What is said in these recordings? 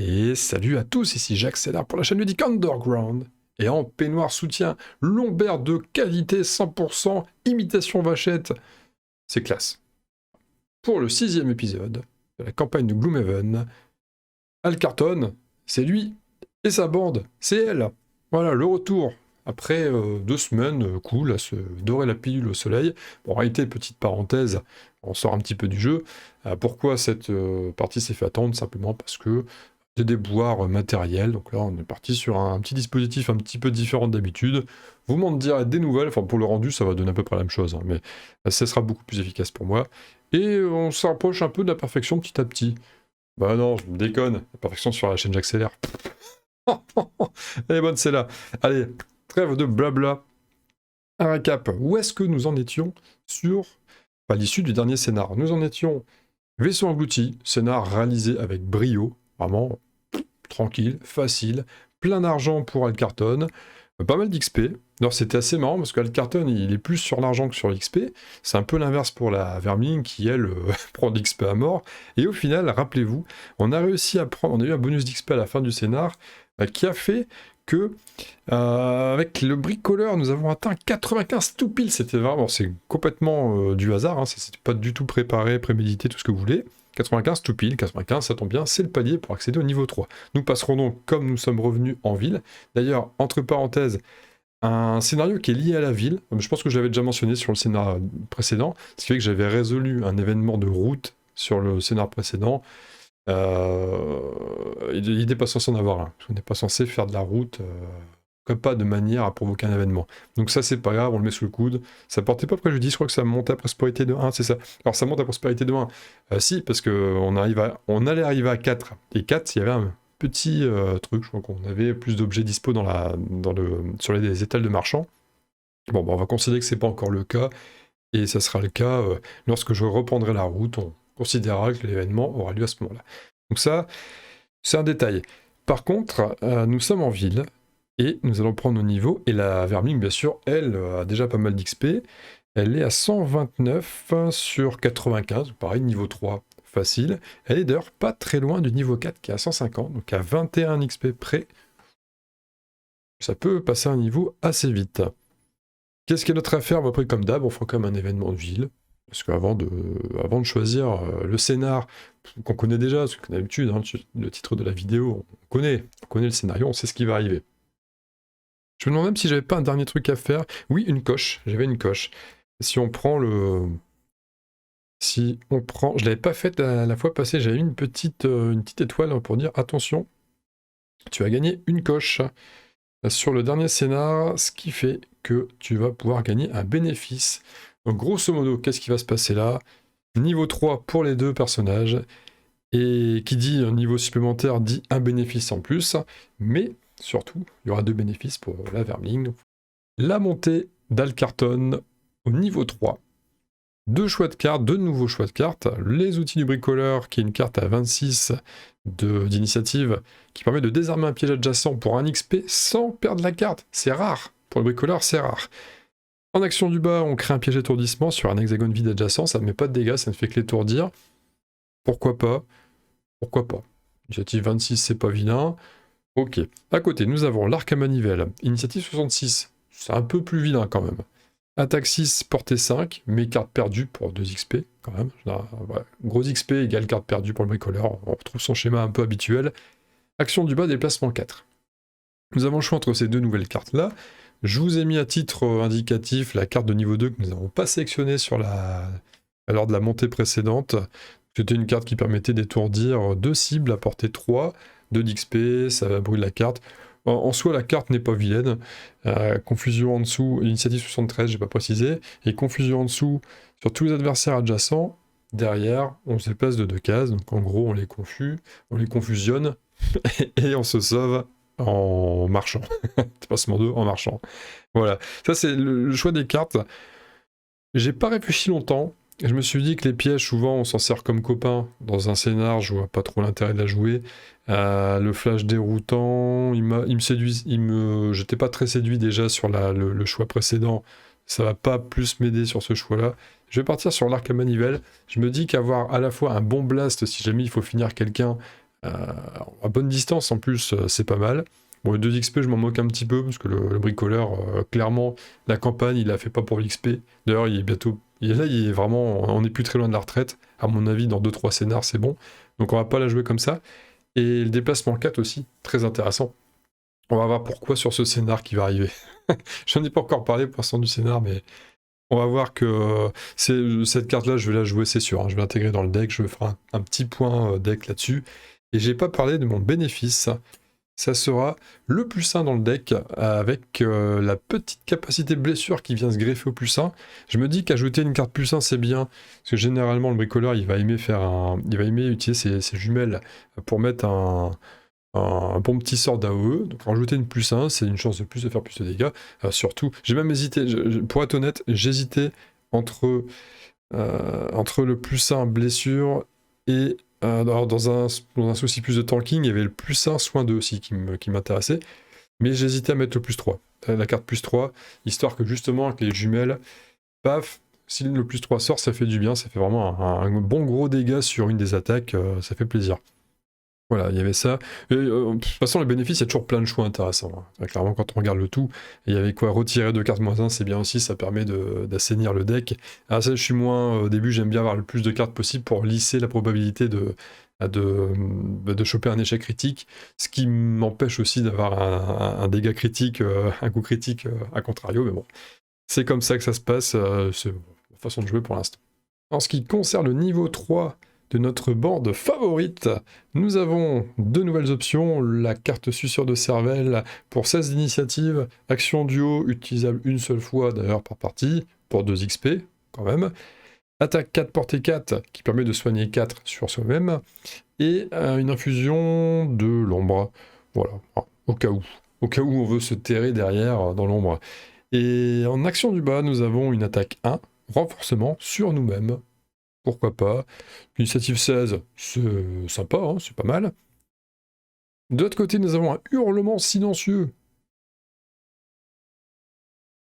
Et salut à tous, ici Jacques Sellard pour la chaîne ludique Underground. Et en peignoir soutien, lombaire de qualité 100%, imitation vachette. C'est classe. Pour le 6e épisode de la campagne de Gloomhaven, Alcarton, c'est lui, et sa bande, c'est elle. Voilà, le retour. Après 2 semaines, cool, à se dorer la pilule au soleil. Bon, en réalité, petite parenthèse, on sort un petit peu du jeu. Pourquoi cette partie s'est fait attendre? Simplement parce que des déboires matériels. Donc là, on est parti sur un petit dispositif un petit peu différent d'habitude. Vous m'en direz des nouvelles. Enfin, pour le rendu, ça va donner à peu près la même chose, hein, mais ça sera beaucoup plus efficace pour moi. Et on s'approche un peu de la perfection petit à petit. Bah non, je me déconne. La perfection sur la chaîne J'accélère. Elle est bonne, c'est là. Allez, trêve de blabla. Un récap. Où est-ce que nous en étions sur l'issue du dernier scénar? Nous en étions vaisseau englouti, scénar réalisé avec brio. Vraiment tranquille, facile, plein d'argent pour Alcarton, pas mal d'XP. Alors c'était assez marrant parce qu'Alcarton il est plus sur l'argent que sur l'XP. C'est un peu l'inverse pour la Vermine qui elle prend de l'XP à mort. Et au final, rappelez-vous, on a réussi à prendre, on a eu un bonus d'XP à la fin du scénar qui a fait que avec le bricoleur nous avons atteint 95 tout pile. C'était vraiment, c'est complètement du hasard, hein, c'était pas du tout préparé, prémédité, tout ce que vous voulez. 95 tout pile, 95 ça tombe bien, c'est le palier pour accéder au niveau 3. Nous passerons donc comme nous sommes revenus en ville. D'ailleurs, entre parenthèses, un scénario qui est lié à la ville, je pense que je l'avais déjà mentionné sur le scénario précédent, ce qui fait que j'avais résolu un événement de route sur le scénario précédent. Il n'est pas censé en avoir un, on n'est pas censé faire de la route pas de manière à provoquer un événement. Donc ça c'est pas grave, on le met sous le coude. Ça portait pas préjudice, je crois que ça monte à prospérité de 1, c'est ça. Alors ça monte à prospérité de 1. Si, parce qu'on allait arriver à 4. Et 4, il y avait un petit truc, je crois qu'on avait plus d'objets dispo sur les étals de marchands. Bon, bah, on va considérer que c'est pas encore le cas, et ça sera le cas lorsque je reprendrai la route, on considérera que l'événement aura lieu à ce moment-là. Donc ça, c'est un détail. Par contre, nous sommes en ville, et nous allons prendre nos niveaux, et la Vermine, bien sûr, elle a déjà pas mal d'XP. Elle est à 129 sur 95, pareil, niveau 3, facile. Elle est d'ailleurs pas très loin du niveau 4, qui est à 150, donc à 21 XP près. Ça peut passer un niveau assez vite. Qu'est-ce qu'il y a d'autre à faire? Après, comme d'hab, on fera comme un événement de ville. Parce qu'avant de choisir le scénar, qu'on connaît déjà, parce que d'habitude, hein, le titre de la vidéo, on connaît le scénario, on sait ce qui va arriver. Je me demande même si j'avais pas un dernier truc à faire. Oui, une coche. J'avais une coche. Si on prend le... Je l'avais pas fait la fois passée, j'avais mis une petite étoile pour dire attention, tu as gagné une coche sur le dernier scénar, ce qui fait que tu vas pouvoir gagner un bénéfice. Donc grosso modo, qu'est-ce qui va se passer là? Niveau 3 pour les deux personnages. Et qui dit un niveau supplémentaire dit un bénéfice en plus. Mais surtout, il y aura 2 bénéfices pour la Vermling. La montée d'Alcarton au niveau 3. 2 choix de cartes, 2 nouveaux choix de cartes. Les outils du bricoleur, qui est une carte à 26 d'initiative, qui permet de désarmer un piège adjacent pour un XP sans perdre la carte. C'est rare. Pour le bricoleur, c'est rare. En action du bas, on crée un piège d'étourdissement sur un hexagone vide adjacent. Ça ne met pas de dégâts, ça ne fait que l'étourdir. Pourquoi pas? Pourquoi pas? Initiative 26, c'est pas vilain. Ok. À côté, nous avons l'arc à manivelle. Initiative 66. C'est un peu plus vilain quand même. Attaque 6, portée 5, mais carte perdue pour 2 XP quand même. Ouais. Gros XP égale carte perdue pour le bricoleur. On retrouve son schéma un peu habituel. Action du bas, déplacement 4. Nous avons le choix entre ces 2 nouvelles cartes-là. Je vous ai mis à titre indicatif la carte de niveau 2 que nous n'avons pas sélectionnée lors de la montée précédente. C'était une carte qui permettait d'étourdir 2 cibles à portée 3, 2 d'XP, ça va brûler la carte. En soi, la carte n'est pas vilaine. Confusion en dessous, initiative 73, j'ai pas précisé. Et confusion en dessous sur tous les adversaires adjacents. Derrière, on se déplace de 2 cases. Donc en gros, on les confusionne et on se sauve en marchant. Déplacement 2 en marchant. Voilà. Ça, c'est le choix des cartes. J'ai pas réfléchi longtemps. Je me suis dit que les pièges, souvent, on s'en sert comme copain. Dans un scénar, je vois pas trop l'intérêt de la jouer. Le flash déroutant, il me séduit. J'étais pas très séduit déjà sur le choix précédent. Ça va pas plus m'aider sur ce choix-là. Je vais partir sur l'arc à manivelle. Je me dis qu'avoir à la fois un bon blast, si jamais il faut finir quelqu'un, À bonne distance en plus, c'est pas mal. Bon, le 2 XP, je m'en moque un petit peu, parce que le bricoleur, clairement, la campagne, il la fait pas pour l'XP. D'ailleurs, il est bientôt... là, il est vraiment... On n'est plus très loin de la retraite. À mon avis, dans 2-3 scénars, c'est bon. Donc on va pas la jouer comme ça. Et le déplacement 4 aussi, très intéressant. On va voir pourquoi sur ce scénar qui va arriver. J'en ai pas encore parlé pour l'instant du scénar, mais on va voir que cette carte-là, je vais la jouer, c'est sûr. Hein. Je vais l'intégrer dans le deck, je ferai un petit point deck là-dessus. Et j'ai pas parlé de mon bénéfice. Ça sera le plus 1 dans le deck, avec la petite capacité blessure qui vient se greffer au plus 1. Je me dis qu'ajouter une carte plus 1, c'est bien, parce que généralement, le bricoleur, il va aimer utiliser ses jumelles pour mettre un bon petit sort d'AOE. Donc rajouter une plus 1, c'est une chance de plus de faire plus de dégâts. Surtout, j'ai même hésité, pour être honnête, j'hésitais entre le plus 1 blessure et alors dans un souci plus de tanking, il y avait le plus 1 soin 2 aussi qui m'intéressait. Mais j'hésitais à mettre le plus 3. La carte plus 3, histoire que justement avec les jumelles, paf, si le plus 3 sort, ça fait du bien, ça fait vraiment un bon gros dégât sur une des attaques, ça fait plaisir. Voilà, il y avait ça. Et, de toute façon, les bénéfices, il y a toujours plein de choix intéressants. Hein. Clairement, quand on regarde le tout, il y avait quoi, retirer 2 cartes -1, c'est bien aussi, ça permet d'assainir le deck. Alors ça, je suis moins... Au début, j'aime bien avoir le plus de cartes possible pour lisser la probabilité de choper un échec critique, ce qui m'empêche aussi d'avoir un dégât critique, un coup critique à contrario, mais bon. C'est comme ça que ça se passe, c'est la façon de jouer pour l'instant. En ce qui concerne le niveau 3 de notre board favorite, nous avons 2 nouvelles options, la carte suceur de cervelle pour 16 initiatives, action duo utilisable une seule fois d'ailleurs par partie, pour 2 XP quand même, attaque 4 portée 4 qui permet de soigner 4 sur soi-même, et une infusion de l'ombre, voilà, au cas où on veut se terrer derrière dans l'ombre. Et en action du bas, nous avons une attaque 1, renforcement sur nous-mêmes, pourquoi pas. Initiative 16, c'est sympa, hein, c'est pas mal. De l'autre côté, nous avons un hurlement silencieux.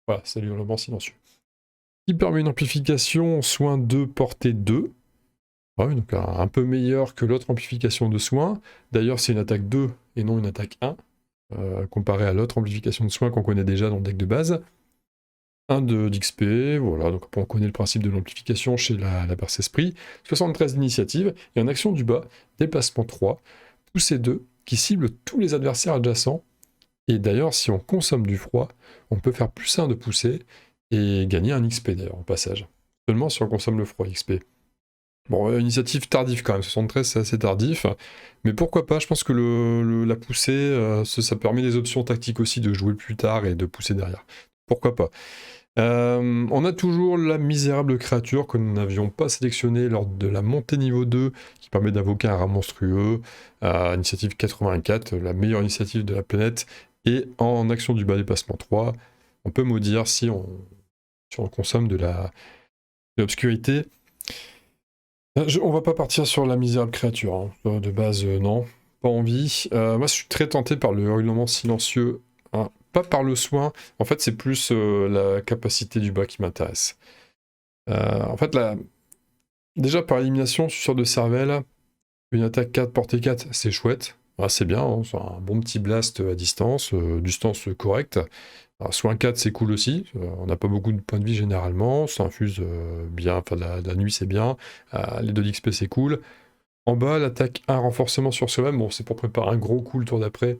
Voilà, c'est l'hurlement silencieux. Qui permet une amplification soin 2, portée 2. Ouais, donc un peu meilleur que l'autre amplification de soins. D'ailleurs, c'est une attaque 2 et non une attaque 1, comparé à l'autre amplification de soins qu'on connaît déjà dans le deck de base. 1 d'XP, voilà, donc on connaît le principe de l'amplification chez la Perce-Esprit. 73 d'initiative, et en action du bas, déplacement 3, pousser 2, qui cible tous les adversaires adjacents. Et d'ailleurs, si on consomme du froid, on peut faire plus 1 de pousser, et gagner un XP d'ailleurs, au passage. Seulement si on consomme le froid XP. Bon, initiative tardive quand même, 73 c'est assez tardif, mais pourquoi pas, je pense que la poussée, ça permet des options tactiques aussi de jouer plus tard et de pousser derrière. Pourquoi pas. On a toujours la misérable créature que nous n'avions pas sélectionnée lors de la montée niveau 2, qui permet d'invoquer un rat monstrueux, initiative 84, la meilleure initiative de la planète, et en action du bas déplacement 3, on peut maudire si on consomme de l'obscurité. On va pas partir sur la misérable créature, hein. De base, non, pas envie. Moi, je suis très tenté par le hurlement silencieux, hein. Pas par le soin, en fait, c'est plus la capacité du bas qui m'intéresse. En fait, déjà par élimination, suceur de cervelle, une attaque 4, portée 4, c'est chouette. Ah, c'est bien, hein, c'est un bon petit blast à distance, distance correcte. Alors, soin 4, c'est cool aussi. On n'a pas beaucoup de points de vie généralement. Ça infuse bien, enfin la nuit c'est bien. Les 2 d'XP c'est cool. En bas, l'attaque 1 renforcement sur soi-même. Bon, c'est pour préparer un gros coup le tour d'après.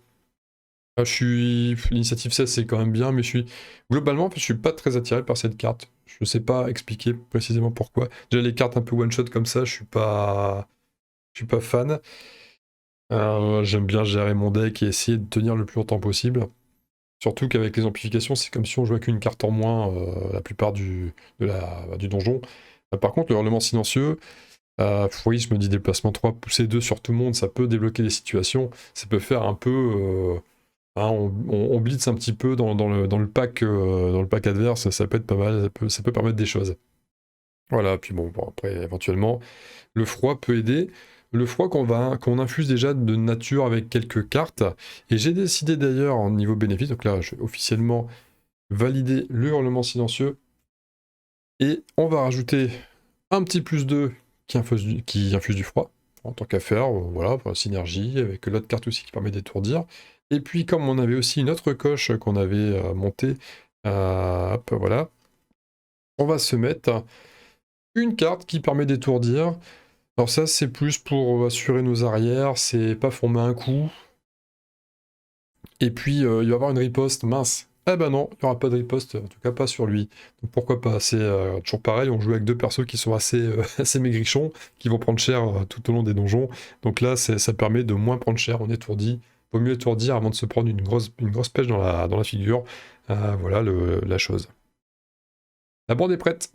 L'initiative 16 c'est quand même bien, mais globalement, je suis pas très attiré par cette carte. Je sais pas expliquer précisément pourquoi. Déjà les cartes un peu one-shot comme ça, je suis pas fan. J'aime bien gérer mon deck et essayer de tenir le plus longtemps possible. Surtout qu'avec les amplifications, c'est comme si on jouait qu'une carte en moins la plupart du donjon. Par contre, le hurlement silencieux, oui, je me dis déplacement 3, pousser 2 sur tout le monde, ça peut débloquer des situations. Ça peut faire un peu... hein, on blitz un petit peu dans le pack adverse, ça peut être pas mal, ça peut permettre des choses. Voilà, puis bon, après, éventuellement, le froid peut aider. Le froid qu'on infuse déjà de nature avec quelques cartes. Et j'ai décidé d'ailleurs en niveau bénéfice, donc là je vais officiellement valider le hurlement silencieux. Et on va rajouter un petit plus 2 qui infuse du froid. En tant qu'à faire, voilà, pour la synergie, avec l'autre carte aussi qui permet d'étourdir. Et puis, comme on avait aussi une autre coche qu'on avait montée, hop, voilà, on va se mettre une carte qui permet d'étourdir. Alors ça, c'est plus pour assurer nos arrières, c'est pas former un coup. Et puis, il va y avoir une riposte, mince. Eh ben non, il n'y aura pas de riposte, en tout cas pas sur lui. Donc pourquoi pas, c'est toujours pareil, on joue avec deux persos qui sont assez, assez maigrichons, qui vont prendre cher tout au long des donjons. Donc là, ça permet de moins prendre cher, on étourdit. Vaut mieux étourdir avant de se prendre une grosse pêche dans la figure. Voilà la chose. La bande est prête.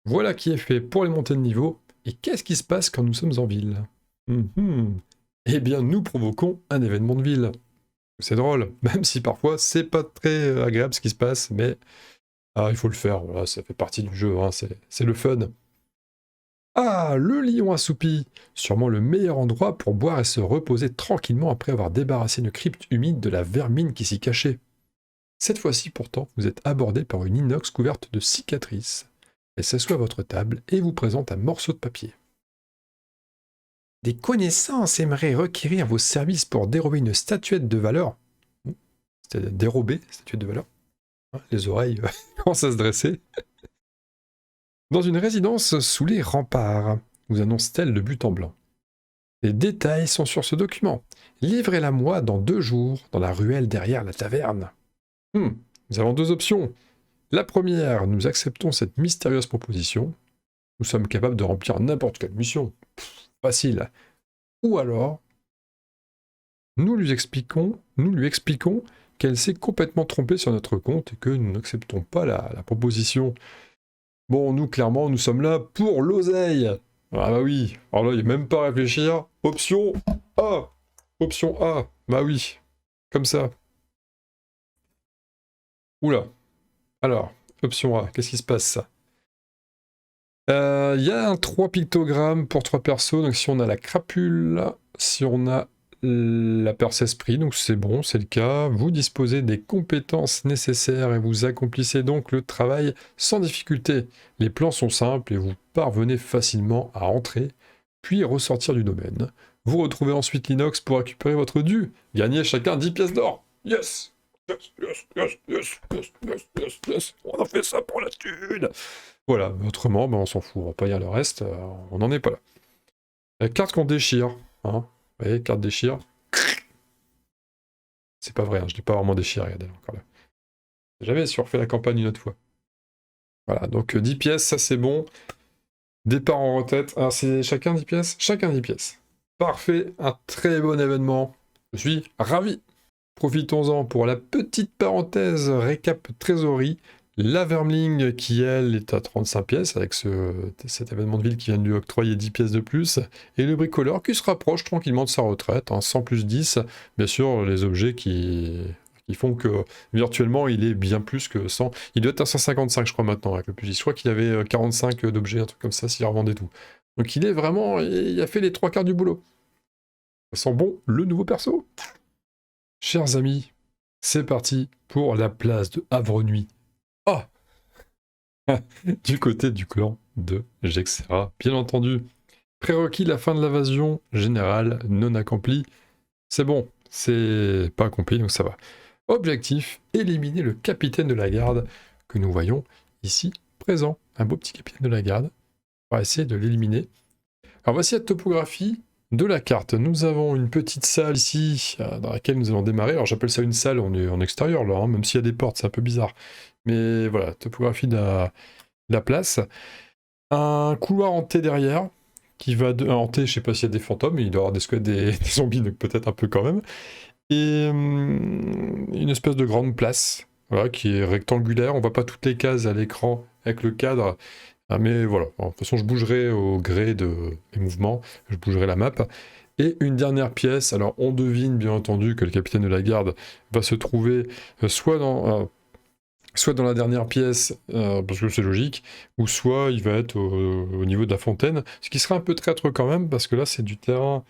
Voilà qui est fait pour les montées de niveau. Et qu'est-ce qui se passe quand nous sommes en ville? Eh bien, nous provoquons un événement de ville. C'est drôle, même si parfois c'est pas très agréable ce qui se passe, mais il faut le faire, voilà, ça fait partie du jeu, hein, c'est le fun. Ah, le lion assoupi! Sûrement le meilleur endroit pour boire et se reposer tranquillement après avoir débarrassé une crypte humide de la vermine qui s'y cachait. Cette fois-ci pourtant, vous êtes abordé par une inox couverte de cicatrices. Elle s'assoit à votre table et vous présente un morceau de papier. Des connaissances aimeraient requérir vos services pour dérober une statuette de valeur. C'est-à-dire dérober, statuette de valeur. Les oreilles commencent à se dresser. Dans une résidence sous les remparts, vous annonce-t-elle le but en blanc. Les détails sont sur ce document. Livrez-la-moi dans 2 jours, dans la ruelle derrière la taverne. Nous avons 2 options. La première, nous acceptons cette mystérieuse proposition. Nous sommes capables de remplir n'importe quelle mission. Facile. Ou alors, nous lui expliquons qu'elle s'est complètement trompée sur notre compte et que nous n'acceptons pas la proposition. Bon, nous, clairement, nous sommes là pour l'oseille. Ah bah oui, alors là, il n'y a même pas à réfléchir. Option A. Option A. Bah oui, comme ça. Oula. Alors, option A, qu'est-ce qui se passe, ça? Il y a un 3 pictogrammes pour 3 persos, donc si on a la crapule, si on a la perce-esprit, donc c'est bon, c'est le cas. Vous disposez des compétences nécessaires et vous accomplissez donc le travail sans difficulté. Les plans sont simples et vous parvenez facilement à entrer, puis ressortir du domaine. Vous retrouvez ensuite l'inox pour récupérer votre dû. Gagnez chacun 10 pièces d'or. Yes! Yes, yes, yes, yes, yes, yes, yes, yes. On a fait ça pour la thune! Voilà, autrement, on s'en fout, on va pas lire le reste, on n'en est pas là. La carte qu'on déchire, hein. Vous voyez, carte déchire. C'est pas vrai, hein, je l'ai pas vraiment déchiré, regardez, encore là. J'avais surfait la campagne une autre fois. Voilà, donc 10 pièces, ça c'est bon. Départ en retraite. Alors c'est chacun 10 pièces? Chacun 10 pièces. Parfait, un très bon événement. Je suis ravi. Profitons-en pour la petite parenthèse récap trésorerie. La Vermling qui, elle, est à 35 pièces avec cet événement de ville qui vient de lui octroyer 10 pièces de plus. Et le bricoleur qui se rapproche tranquillement de sa retraite, hein, 100 plus 10. Bien sûr, les objets qui font que virtuellement il est bien plus que 100. Il doit être à 155, je crois, maintenant avec le plus 10. Je crois qu'il avait 45 d'objets, un truc comme ça, s'il revendait tout. Donc il est vraiment. Il a fait les 3 quarts du boulot. Ça sent bon le nouveau perso. Chers amis, c'est parti pour la place de Havre-Nuit. Ah! Du côté du clan de Jexera, bien entendu. Prérequis, la fin de l'invasion générale non accomplie. C'est bon, c'est pas accompli, donc ça va. Objectif, éliminer le capitaine de la garde que nous voyons ici présent. Un beau petit capitaine de la garde. On va essayer de l'éliminer. Alors voici la topographie de la carte. Nous avons une petite salle ici dans laquelle nous allons démarrer. Alors j'appelle ça une salle, on est en extérieur là, hein, même s'il y a des portes, c'est un peu bizarre. Mais voilà, topographie de la place. Un couloir hanté derrière, qui va hanté, je sais pas s'il y a des fantômes, mais il doit y avoir des squelettes, des zombies, donc peut-être un peu quand même. Et une espèce de grande place, voilà, qui est rectangulaire. On voit pas toutes les cases à l'écran avec le cadre. Mais voilà, de toute façon je bougerai au gré de mes mouvements, je bougerai la map. Et une dernière pièce, alors on devine bien entendu que le capitaine de la garde va se trouver soit dans la dernière pièce, parce que c'est logique, ou soit il va être au niveau de la fontaine, ce qui sera un peu traître quand même, parce que là c'est du terrain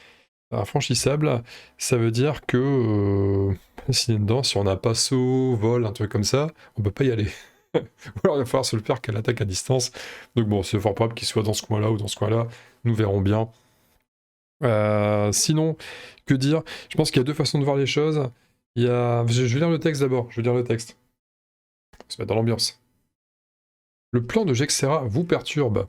infranchissable, ça veut dire que s'il est dedans, si on n'a pas saut, vol, un truc comme ça, on peut pas y aller. Ou alors il va falloir se le faire qu'à l'attaque à distance. Donc bon, c'est fort probable qu'il soit dans ce coin-là ou dans ce coin-là. Nous verrons bien. Sinon, que dire? Je pense qu'il y a deux façons de voir les choses. Je vais lire le texte d'abord, je vais lire le texte. On se met dans l'ambiance. Le plan de Jexera vous perturbe,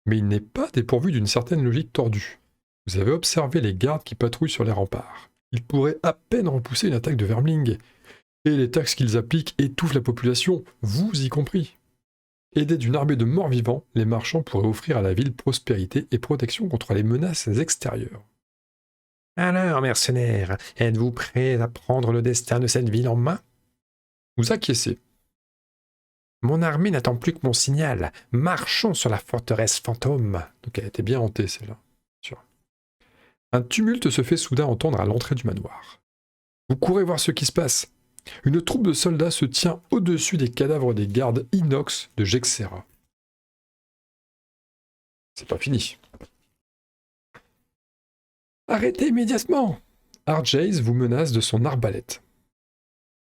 mais il n'est pas dépourvu d'une certaine logique tordue. Vous avez observé les gardes qui patrouillent sur les remparts. Ils pourraient à peine repousser une attaque de Vermling. Et les taxes qu'ils appliquent étouffent la population, vous y compris. Aidés d'une armée de morts-vivants, les marchands pourraient offrir à la ville prospérité et protection contre les menaces extérieures. Alors, mercenaires, êtes-vous prêts à prendre le destin de cette ville en main? Vous acquiescez. Mon armée n'attend plus que mon signal. Marchons sur la forteresse fantôme. Donc elle était bien hantée, celle-là. Sûr. Un tumulte se fait soudain entendre à l'entrée du manoir. Vous courez voir ce qui se passe. Une troupe de soldats se tient au-dessus des cadavres des gardes inox de Jexera. C'est pas fini. Arrêtez immédiatement! Arjace vous menace de son arbalète.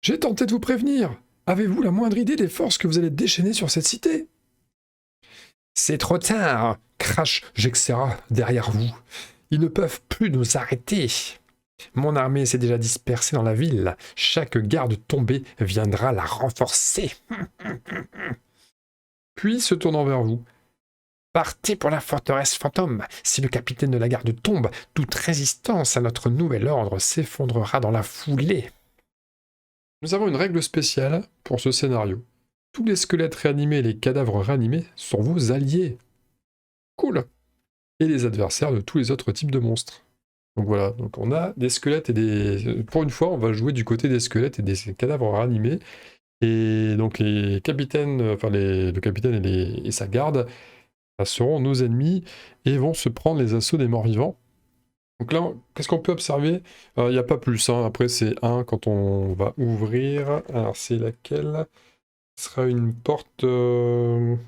J'ai tenté de vous prévenir. Avez-vous la moindre idée des forces que vous allez déchaîner sur cette cité? C'est trop tard, crache Jexera derrière vous. Ils ne peuvent plus nous arrêter. Mon armée s'est déjà dispersée dans la ville. Chaque garde tombé viendra la renforcer. Puis, se tournant vers vous. Partez pour la forteresse fantôme. Si le capitaine de la garde tombe, toute résistance à notre nouvel ordre s'effondrera dans la foulée. Nous avons une règle spéciale pour ce scénario. Tous les squelettes réanimés et les cadavres réanimés sont vos alliés. Cool. Et les adversaires de tous les autres types de monstres. Donc voilà, donc on a des squelettes et des... Pour une fois, on va jouer du côté des squelettes et des cadavres réanimés. Et donc les capitaines, enfin le capitaine et sa garde seront nos ennemis et vont se prendre les assauts des morts-vivants. Donc là, qu'est-ce qu'on peut observer? Il n'y a pas plus, hein. Après c'est 1 quand on va ouvrir. Alors c'est laquelle? Ce sera une porte... Non,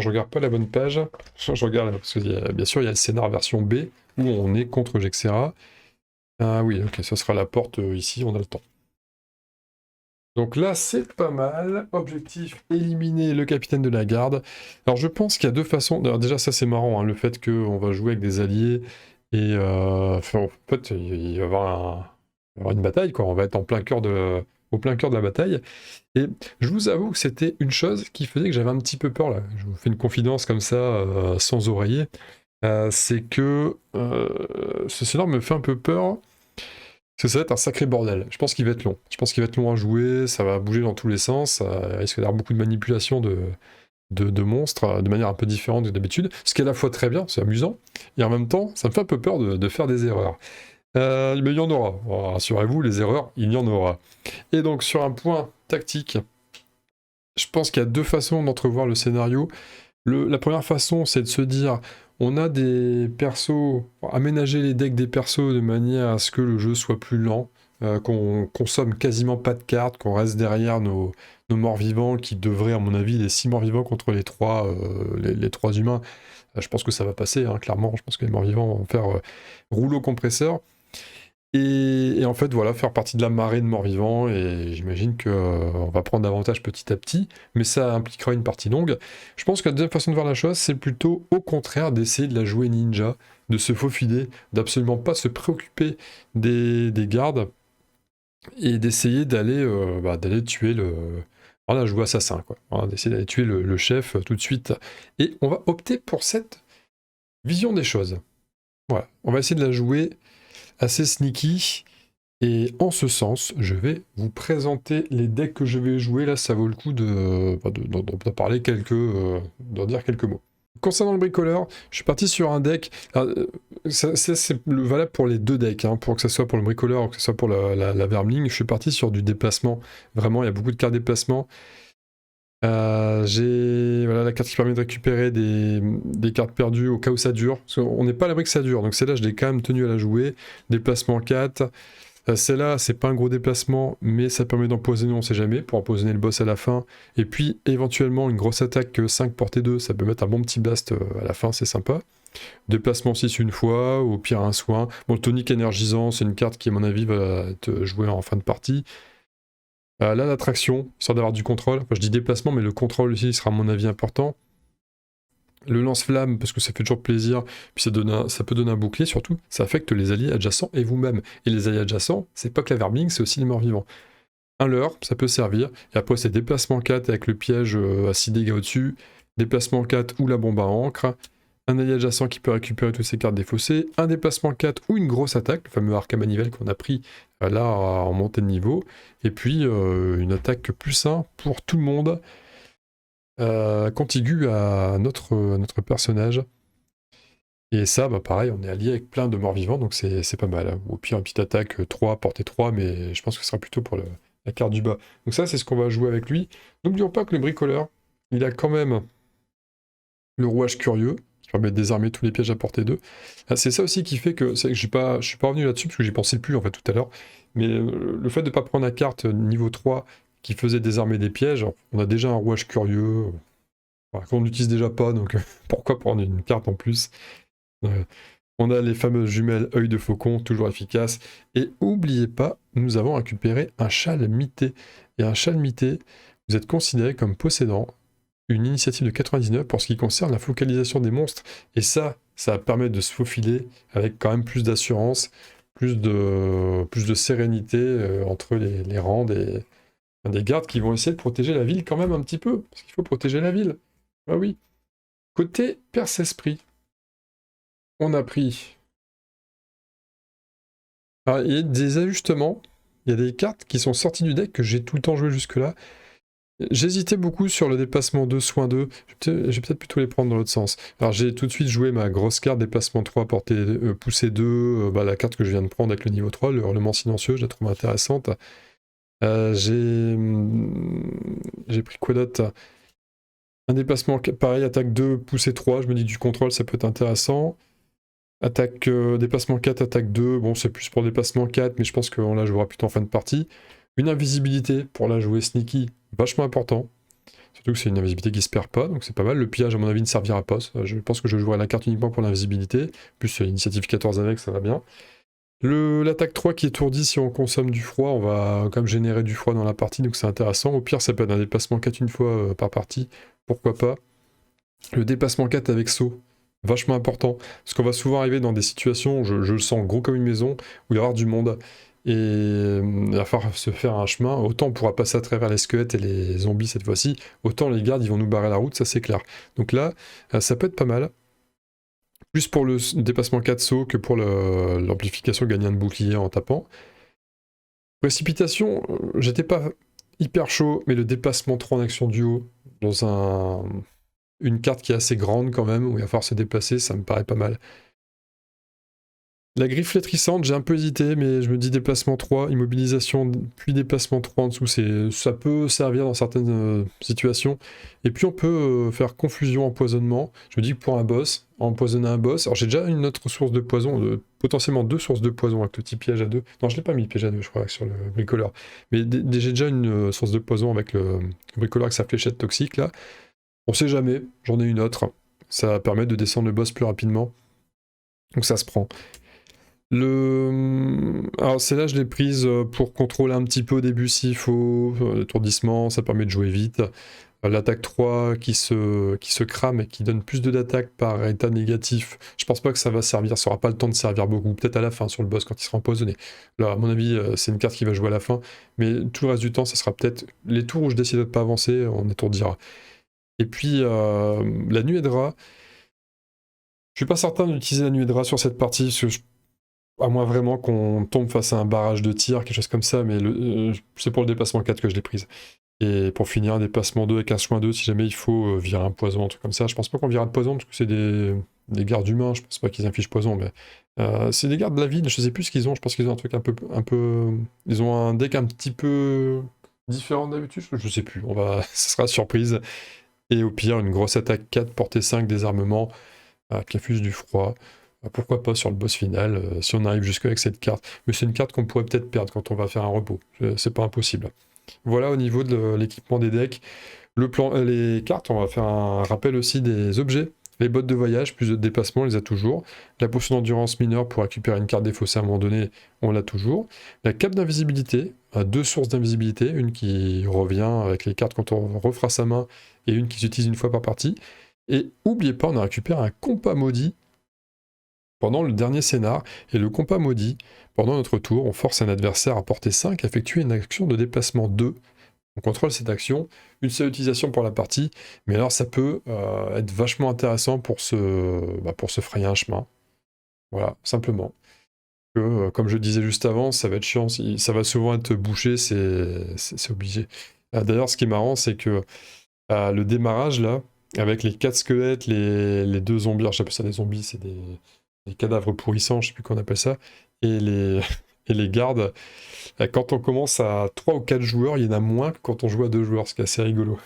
je regarde pas la bonne page. Je regarde, parce que bien sûr, il y a le scénar version B, où on est contre Jexera. Ah oui, ok, ça sera la porte ici, on a le temps. Donc là, c'est pas mal. Objectif, éliminer le capitaine de la garde. Alors je pense qu'il y a deux façons. Alors, déjà, ça c'est marrant, hein, le fait qu'on va jouer avec des alliés, et enfin, en fait, il va y avoir une bataille, quoi. On va être au plein cœur de la bataille. Et je vous avoue que c'était une chose qui faisait que j'avais un petit peu peur, là. Je vous fais une confidence comme ça, sans oreiller. C'est que ce scénario me fait un peu peur, parce que ça va être un sacré bordel. Je pense qu'il va être long. Je pense qu'il va être long à jouer, ça va bouger dans tous les sens, ça risque d'avoir beaucoup de manipulation de monstres de manière un peu différente que d'habitude, ce qui est à la fois très bien, c'est amusant, et en même temps, ça me fait un peu peur de faire des erreurs. Mais il y en aura. Alors, rassurez-vous, les erreurs, il y en aura. Et donc, sur un point tactique, je pense qu'il y a deux façons d'entrevoir le scénario. La première façon, c'est de se dire, on a des persos, aménager les decks des persos de manière à ce que le jeu soit plus lent, qu'on consomme quasiment pas de cartes, qu'on reste derrière nos morts-vivants, qui devraient, à mon avis, les 6 morts-vivants contre les 3 humains, je pense que ça va passer, hein, clairement. Je pense que les morts-vivants vont faire rouleau compresseur. Et en fait, voilà, faire partie de la marée de morts-vivants, et j'imagine qu'on va prendre davantage petit à petit, mais ça impliquera une partie longue. Je pense que la deuxième façon de voir la chose, c'est plutôt au contraire d'essayer de la jouer ninja, de se faufiler, d'absolument pas se préoccuper des gardes, et d'essayer d'aller tuer le... Voilà, jouer assassin, quoi. Voilà, d'essayer d'aller tuer le chef tout de suite. Et on va opter pour cette vision des choses. Voilà, on va essayer de la jouer assez sneaky, et en ce sens, je vais vous présenter les decks que je vais jouer. Là, ça vaut le coup d'en parler d'en dire quelques mots. Concernant le bricoleur, je suis parti sur un deck. C'est valable pour les deux decks, hein, pour que ce soit pour le bricoleur ou que ce soit pour la Vermling. Je suis parti sur du déplacement. Vraiment, il y a beaucoup de cartes déplacement. J'ai la carte qui permet de récupérer des cartes perdues au cas où ça dure. Parce qu'on n'est pas à l'abri que ça dure, donc celle-là je l'ai quand même tenu à la jouer. Déplacement 4. Celle-là c'est pas un gros déplacement, mais ça permet d'empoisonner, on sait jamais, pour empoisonner le boss à la fin. Et puis éventuellement une grosse attaque 5 portée 2, ça peut mettre un bon petit blast à la fin, c'est sympa. Déplacement 6 une fois, au pire un soin. Bon, le tonique énergisant, c'est une carte qui à mon avis va être jouée en fin de partie. Là, l'attraction, histoire d'avoir du contrôle. Enfin, je dis déplacement, mais le contrôle aussi sera à mon avis important. Le lance-flamme, parce que ça fait toujours plaisir, puis ça peut donner un bouclier, surtout, ça affecte les alliés adjacents et vous-même. Et les alliés adjacents, c'est pas que la vermine, c'est aussi les morts vivants. Un leurre, ça peut servir, et après c'est déplacement 4 avec le piège à 6 dégâts au-dessus, déplacement 4 ou la bombe à encre, un allié adjacent qui peut récupérer toutes ses cartes défaussées, un déplacement 4 ou une grosse attaque, le fameux arc à manivelle qu'on a pris là en montée de niveau, et puis une attaque plus 1 pour tout le monde, contiguë à notre personnage. Et ça, bah pareil, on est allié avec plein de morts vivants, donc c'est pas mal. Ou au pire, une petite attaque 3, portée 3, mais je pense que ce sera plutôt pour la carte du bas. Donc ça, c'est ce qu'on va jouer avec lui. N'oublions pas que le bricoleur, il a quand même le rouage curieux, qui permet de désarmer tous les pièges à portée 2. C'est ça aussi qui fait que, je suis pas revenu là-dessus, parce que j'y pensais plus en fait tout à l'heure, mais le fait de ne pas prendre la carte niveau 3 qui faisait désarmer des pièges, on a déjà un rouage curieux, qu'on n'utilise déjà pas, donc pourquoi prendre une carte en plus? On a les fameuses jumelles œil de faucon, toujours efficaces. Et oubliez pas, nous avons récupéré un châle mité. Et un châle mité, vous êtes considéré comme possédant une initiative de 99 pour ce qui concerne la focalisation des monstres. Et ça permet de se faufiler avec quand même plus d'assurance, plus de sérénité entre les rangs des gardes qui vont essayer de protéger la ville quand même un petit peu. Parce qu'il faut protéger la ville. Ah oui. Côté Perce-Esprit, on a pris... Alors, il y a des ajustements, il y a des cartes qui sont sorties du deck que j'ai tout le temps joué jusque-là. J'hésitais beaucoup sur le déplacement 2, soin 2, je vais peut-être plutôt les prendre dans l'autre sens. Alors j'ai tout de suite joué ma grosse carte, déplacement 3, poussée 2, la carte que je viens de prendre avec le niveau 3, le hurlement silencieux, je la trouve intéressante. J'ai pris quoi d'autre? Un déplacement, pareil, attaque 2, poussée 3, je me dis du contrôle, ça peut être intéressant. Attaque, déplacement 4, attaque 2, bon c'est plus pour déplacement 4, mais je pense qu'on la jouera plutôt en fin de partie. Une invisibilité pour la jouer sneaky, vachement important. Surtout que c'est une invisibilité qui se perd pas, donc c'est pas mal. Le pillage à mon avis ne servira pas, je pense que je jouerai la carte uniquement pour l'invisibilité. Plus l'initiative 14 avec, ça va bien. L'attaque 3 qui étourdit si on consomme du froid, on va quand même générer du froid dans la partie, donc c'est intéressant. Au pire ça peut être un déplacement 4 une fois par partie, pourquoi pas. Le déplacement 4 avec saut, vachement important, parce qu'on va souvent arriver dans des situations, je le sens gros comme une maison, où il va y avoir du monde, et il va falloir se faire un chemin, autant on pourra passer à travers les squelettes et les zombies cette fois-ci, autant les gardes ils vont nous barrer la route, ça c'est clair. Donc là, ça peut être pas mal, plus pour le dépassement 4 saut que pour l'amplification gagner un bouclier en tapant. Précipitation, j'étais pas hyper chaud, mais le dépassement 3 en action duo, dans une carte qui est assez grande quand même, où il va falloir se déplacer, ça me paraît pas mal. La griffe flétrissante, j'ai un peu hésité, mais je me dis déplacement 3, immobilisation, puis déplacement 3 en dessous, ça peut servir dans certaines situations. Et puis on peut faire confusion, empoisonnement. Je me dis que pour un boss, empoisonner un boss, alors j'ai déjà une autre source de poison, potentiellement 2 sources de poison avec le petit piège à 2. Non, je l'ai pas mis le piège à 2, je crois, sur le bricoleur. Mais j'ai déjà une source de poison avec le bricoleur avec sa fléchette toxique, là. On sait jamais, j'en ai une autre. Ça permet de descendre le boss plus rapidement. Donc ça se prend. Alors celle-là je l'ai prise pour contrôler un petit peu au début s'il faut, l'étourdissement, ça permet de jouer vite. L'attaque 3 qui se crame et qui donne plus d'attaque par état négatif, je pense pas que ça va servir, ça aura pas le temps de servir beaucoup, peut-être à la fin sur le boss quand il sera empoisonné. Là à mon avis c'est une carte qui va jouer à la fin, mais tout le reste du temps ça sera peut-être les tours où je décide de pas avancer, on étourdira. Et puis la nuée de rat, je suis pas certain d'utiliser la nuée de rat sur cette partie, parce que à moins vraiment qu'on tombe face à un barrage de tir, quelque chose comme ça, mais c'est pour le déplacement 4 que je l'ai prise. Et pour finir, un déplacement 2 avec un soin 2, si jamais il faut virer un poison, un truc comme ça. Je pense pas qu'on virera de poison, parce que c'est des gardes humains, je pense pas qu'ils infligent poison, mais c'est des gardes de la ville, je sais plus ce qu'ils ont, je pense qu'ils ont un truc un peu... Ils ont un deck un petit peu différent d'habitude, je sais plus, ça sera surprise. Et au pire, une grosse attaque 4, portée 5, désarmement, avec infuse du froid. Pourquoi pas sur le boss final, si on arrive jusque avec cette carte. Mais c'est une carte qu'on pourrait peut-être perdre quand on va faire un repos. C'est pas impossible. Voilà au niveau de l'équipement des decks. Les cartes, on va faire un rappel aussi des objets. Les bottes de voyage, plus de déplacement, on les a toujours. La potion d'endurance mineure pour récupérer une carte défaussée à un moment donné, on l'a toujours. La cape d'invisibilité, 2 sources d'invisibilité, une qui revient avec les cartes quand on refera sa main, et une qui s'utilise une fois par partie. Et n'oubliez pas, on a récupéré un compas maudit pendant le dernier scénar. Et le compas maudit, pendant notre tour, on force un adversaire à portée 5 à effectuer une action de déplacement 2. On contrôle cette action, une seule utilisation pour la partie, mais alors ça peut être vachement intéressant pour se frayer un chemin. Voilà, simplement. Comme je disais juste avant, ça va être chiant, ça va souvent être bouché, c'est obligé. D'ailleurs, ce qui est marrant, c'est que le démarrage, là, avec les 4 squelettes, les 2 zombies, alors j'appelle ça des zombies, c'est des cadavres pourrissants, je sais plus qu'on appelle ça, et les gardes, quand on commence à 3 ou 4 joueurs, il y en a moins que quand on joue à 2 joueurs, ce qui est assez rigolo.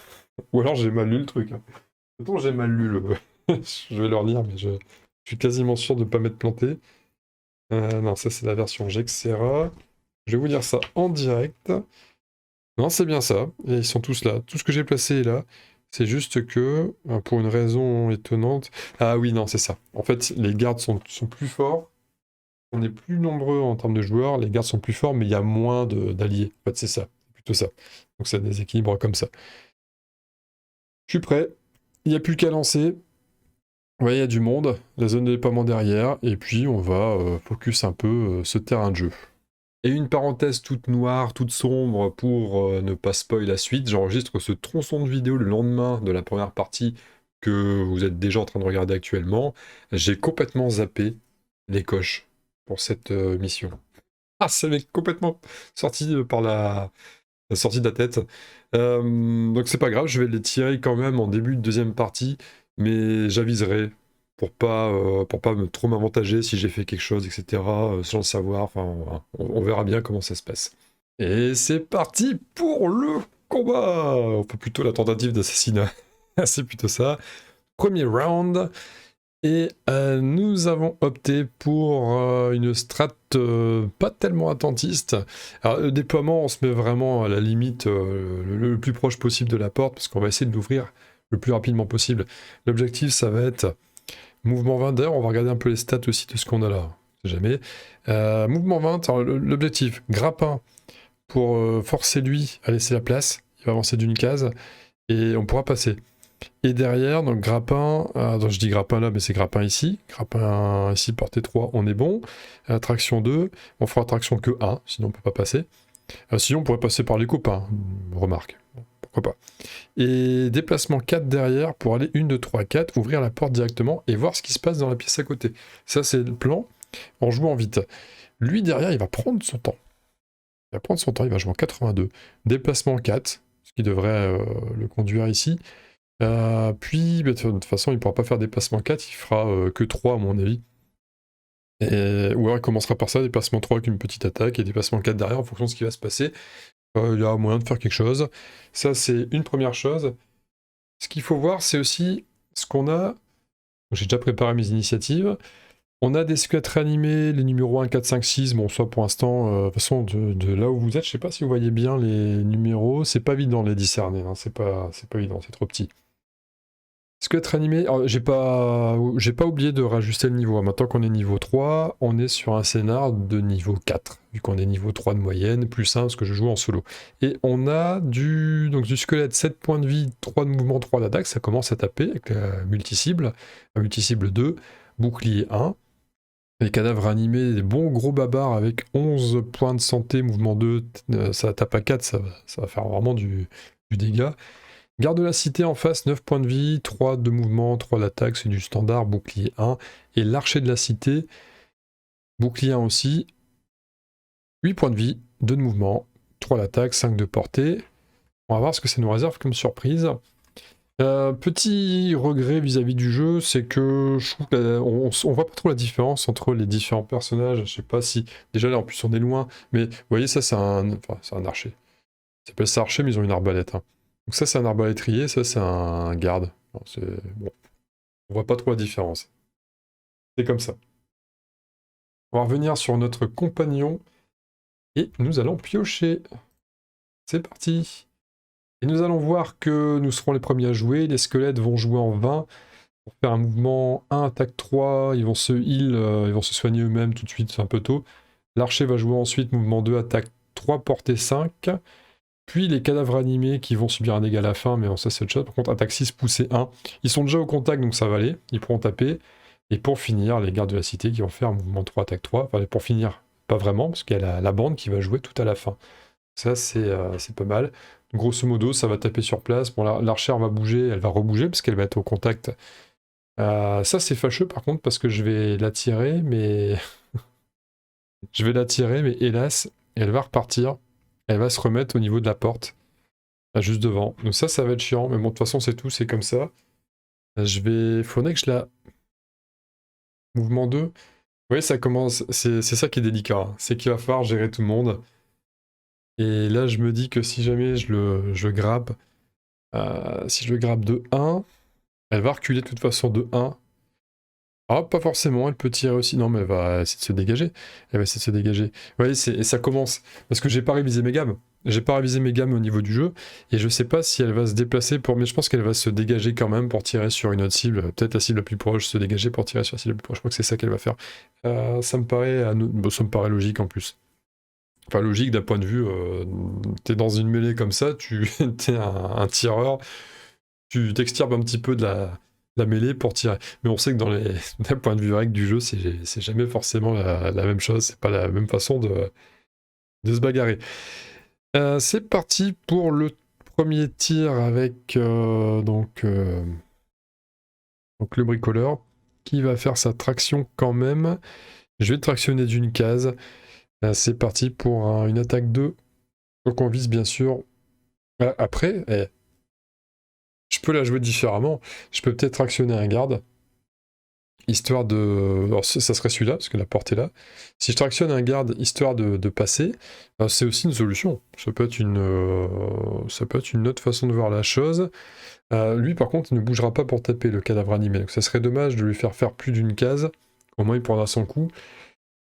Ou alors j'ai mal lu le truc. Hein. Pourtant, j'ai mal lu le... je vais leur lire, mais je suis quasiment sûr de ne pas m'être planté. Non, ça c'est la version Gexera. Je vais vous dire ça en direct. Non, c'est bien ça. Et ils sont tous là. Tout ce que j'ai placé est là. C'est juste que, pour une raison étonnante... Ah oui, non, c'est ça. En fait, les gardes sont plus forts. On est plus nombreux en termes de joueurs. Les gardes sont plus forts, mais il y a moins d'alliés. En fait, c'est ça. C'est plutôt ça. Donc ça déséquilibre comme ça. Je suis prêt. Il n'y a plus qu'à lancer. Ouais, il y a du monde. La zone de déploiement derrière. Et puis, on va focus un peu ce terrain de jeu. Et une parenthèse toute noire, toute sombre, pour ne pas spoil la suite, j'enregistre ce tronçon de vidéo le lendemain de la première partie que vous êtes déjà en train de regarder actuellement. J'ai complètement zappé les coches pour cette mission. Ah, ça m'est complètement sorti par la sortie de la tête. Donc c'est pas grave, je vais les tirer quand même en début de deuxième partie, mais j'aviserai pour pas trop m'avantager si j'ai fait quelque chose, etc., sans le savoir. Enfin, on verra bien comment ça se passe. Et c'est parti pour le combat. Enfin, plutôt la tentative d'assassinat. C'est plutôt ça. Premier round. Et nous avons opté pour une strat pas tellement attentiste. Alors, le déploiement, on se met vraiment à la limite le plus proche possible de la porte, parce qu'on va essayer de l'ouvrir le plus rapidement possible. L'objectif, ça va être mouvement 20. D'ailleurs, on va regarder un peu les stats aussi de ce qu'on a là. On sait jamais. Mouvement 20, l'objectif, grappin, pour forcer lui à laisser la place. Il va avancer d'une case, et on pourra passer. Et derrière, donc grappin, donc je dis grappin là, mais c'est grappin ici. Grappin ici, portée 3, on est bon. Traction 2, on fera traction que 1, sinon on peut pas passer. Sinon on pourrait passer par les copains, remarque. Pourquoi pas. Et déplacement 4 derrière pour aller 1, 2, 3, 4, ouvrir la porte directement et voir ce qui se passe dans la pièce à côté. Ça c'est le plan, en jouant vite. Lui derrière, il va prendre son temps. Il va jouer en 82. Déplacement 4, ce qui devrait le conduire ici. Puis, de toute façon, il ne pourra pas faire déplacement 4, il fera que 3 à mon avis. Ou alors il commencera par ça, déplacement 3 avec une petite attaque, et déplacement 4 derrière en fonction de ce qui va se passer. Il y a moyen de faire quelque chose. Ça, c'est une première chose. Ce qu'il faut voir, c'est aussi ce qu'on a. J'ai déjà préparé mes initiatives. On a des squelettes réanimés, les numéros 1, 4, 5, 6. Bon, soit pour l'instant, de toute façon, de là où vous êtes, je sais pas si vous voyez bien les numéros. C'est pas évident de les discerner, hein. C'est pas évident, c'est trop petit. Squelette réanimé, j'ai pas oublié de rajuster le niveau. Maintenant qu'on est niveau 3, on est sur un scénar de niveau 4, vu qu'on est niveau 3 de moyenne, plus 1 parce que je joue en solo. Et on a du squelette 7 points de vie, 3 de mouvement, 3 d'attaque, ça commence à taper avec la multicible, 2, bouclier 1. Les cadavres animés, des bons gros babards avec 11 points de santé, mouvement 2, ça tape à 4, ça va faire vraiment du dégât. Garde de la cité en face, 9 points de vie, 3 de mouvement, 3 d'attaque, c'est du standard, bouclier 1. Et l'archer de la cité, bouclier 1 aussi, 8 points de vie, 2 de mouvement, 3 d'attaque, 5 de portée. On va voir ce que ça nous réserve comme surprise. Petit regret vis-à-vis du jeu, c'est que je trouve qu'on voit pas trop la différence entre les différents personnages. Je sais pas si... Déjà là, en plus, on est loin. Mais vous voyez, ça, c'est un archer. Ça s'appelle ça archer, mais ils ont une arbalète. Hein. Donc ça, c'est un arbalétrier, ça, c'est un garde. Bon, on voit pas trop la différence. C'est comme ça. On va revenir sur notre compagnon. Et nous allons piocher. C'est parti. Et nous allons voir que nous serons les premiers à jouer. Les squelettes vont jouer en 20. Pour faire un mouvement 1, attaque 3. Ils vont se heal, ils vont se soigner eux-mêmes tout de suite, c'est un peu tôt. L'archer va jouer ensuite mouvement 2, attaque 3, portée 5. Puis les cadavres animés qui vont subir un dégât à la fin, mais bon, ça c'est autre chose. Par contre, attaque 6, poussée 1. Ils sont déjà au contact, donc ça va aller. Ils pourront taper. Et pour finir, les gardes de la cité qui vont faire mouvement 3, attaque 3. Enfin, pour finir, pas vraiment, parce qu'il y a la bande qui va jouer tout à la fin. Ça, c'est pas mal. Grosso modo, ça va taper sur place. Bon, l'archère va bouger, elle va rebouger, parce qu'elle va être au contact. Ça, c'est fâcheux, par contre, parce que je vais la tirer, mais... je vais la tirer, mais hélas, elle va repartir. Elle va se remettre au niveau de la porte. Juste devant. Donc ça va être chiant. Mais bon, de toute façon, c'est tout, c'est comme ça. Faudrait que je la... Mouvement 2. Vous voyez, ça commence... C'est ça qui est délicat. Hein. C'est qu'il va falloir gérer tout le monde. Et là, je me dis que si jamais je le grappe... si je le grappe de 1, elle va reculer de toute façon de 1. Ah, pas forcément, elle peut tirer aussi. Non, mais elle va essayer de se dégager. Elle va essayer de se dégager. Vous voyez, et ça commence. Parce que j'ai pas révisé mes gammes. J'ai pas révisé mes gammes au niveau du jeu. Et je sais pas si elle va se déplacer pour... Mais je pense qu'elle va se dégager quand même pour tirer sur une autre cible. Peut-être la cible la plus proche, se dégager pour tirer sur la cible la plus proche. Je crois que c'est ça qu'elle va faire. Ça me paraît... Bon, ça me paraît logique en plus. Enfin, logique d'un point de vue... t'es dans une mêlée comme ça, t'es un tireur. Tu t'extirpes un petit peu de la mêlée pour tirer. Mais on sait que d'un point de vue règle du jeu, c'est jamais forcément la même chose, c'est pas la même façon de se bagarrer. C'est parti pour le premier tir avec donc le bricoleur qui va faire sa traction quand même. Je vais tractionner d'une case. C'est parti pour une attaque 2. Donc on vise bien sûr. Après, je peux la jouer différemment. Je peux peut-être actionner un garde, histoire de... Alors ça serait celui-là, parce que la porte est là. Si je tractionne un garde, histoire de passer, c'est aussi une solution. Ça peut être une autre façon de voir la chose. Lui, par contre, il ne bougera pas pour taper le cadavre animé. Donc ça serait dommage de lui faire plus d'une case. Au moins, il prendra son coup.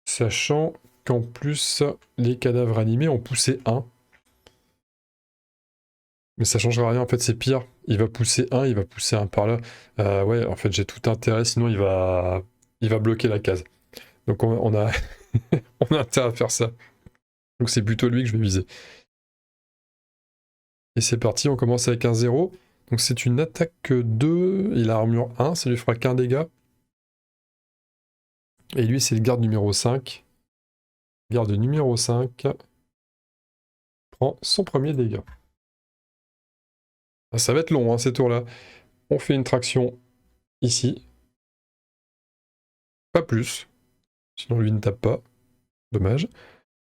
Sachant qu'en plus, les cadavres animés ont poussé 1. Mais ça changera rien, en fait c'est pire. Il va pousser un par là. Ouais, en fait j'ai tout intérêt, sinon il va bloquer la case. Donc on a on a intérêt à faire ça. Donc c'est plutôt lui que je vais viser. Et c'est parti, on commence avec un 0. Donc c'est une attaque 2, il a armure 1, ça lui fera qu'un dégât. Et lui c'est le garde numéro 5. Garde numéro 5 prend son premier dégât. Ça va être long, hein, ces tours-là. On fait une traction ici. Pas plus. Sinon, lui ne tape pas. Dommage.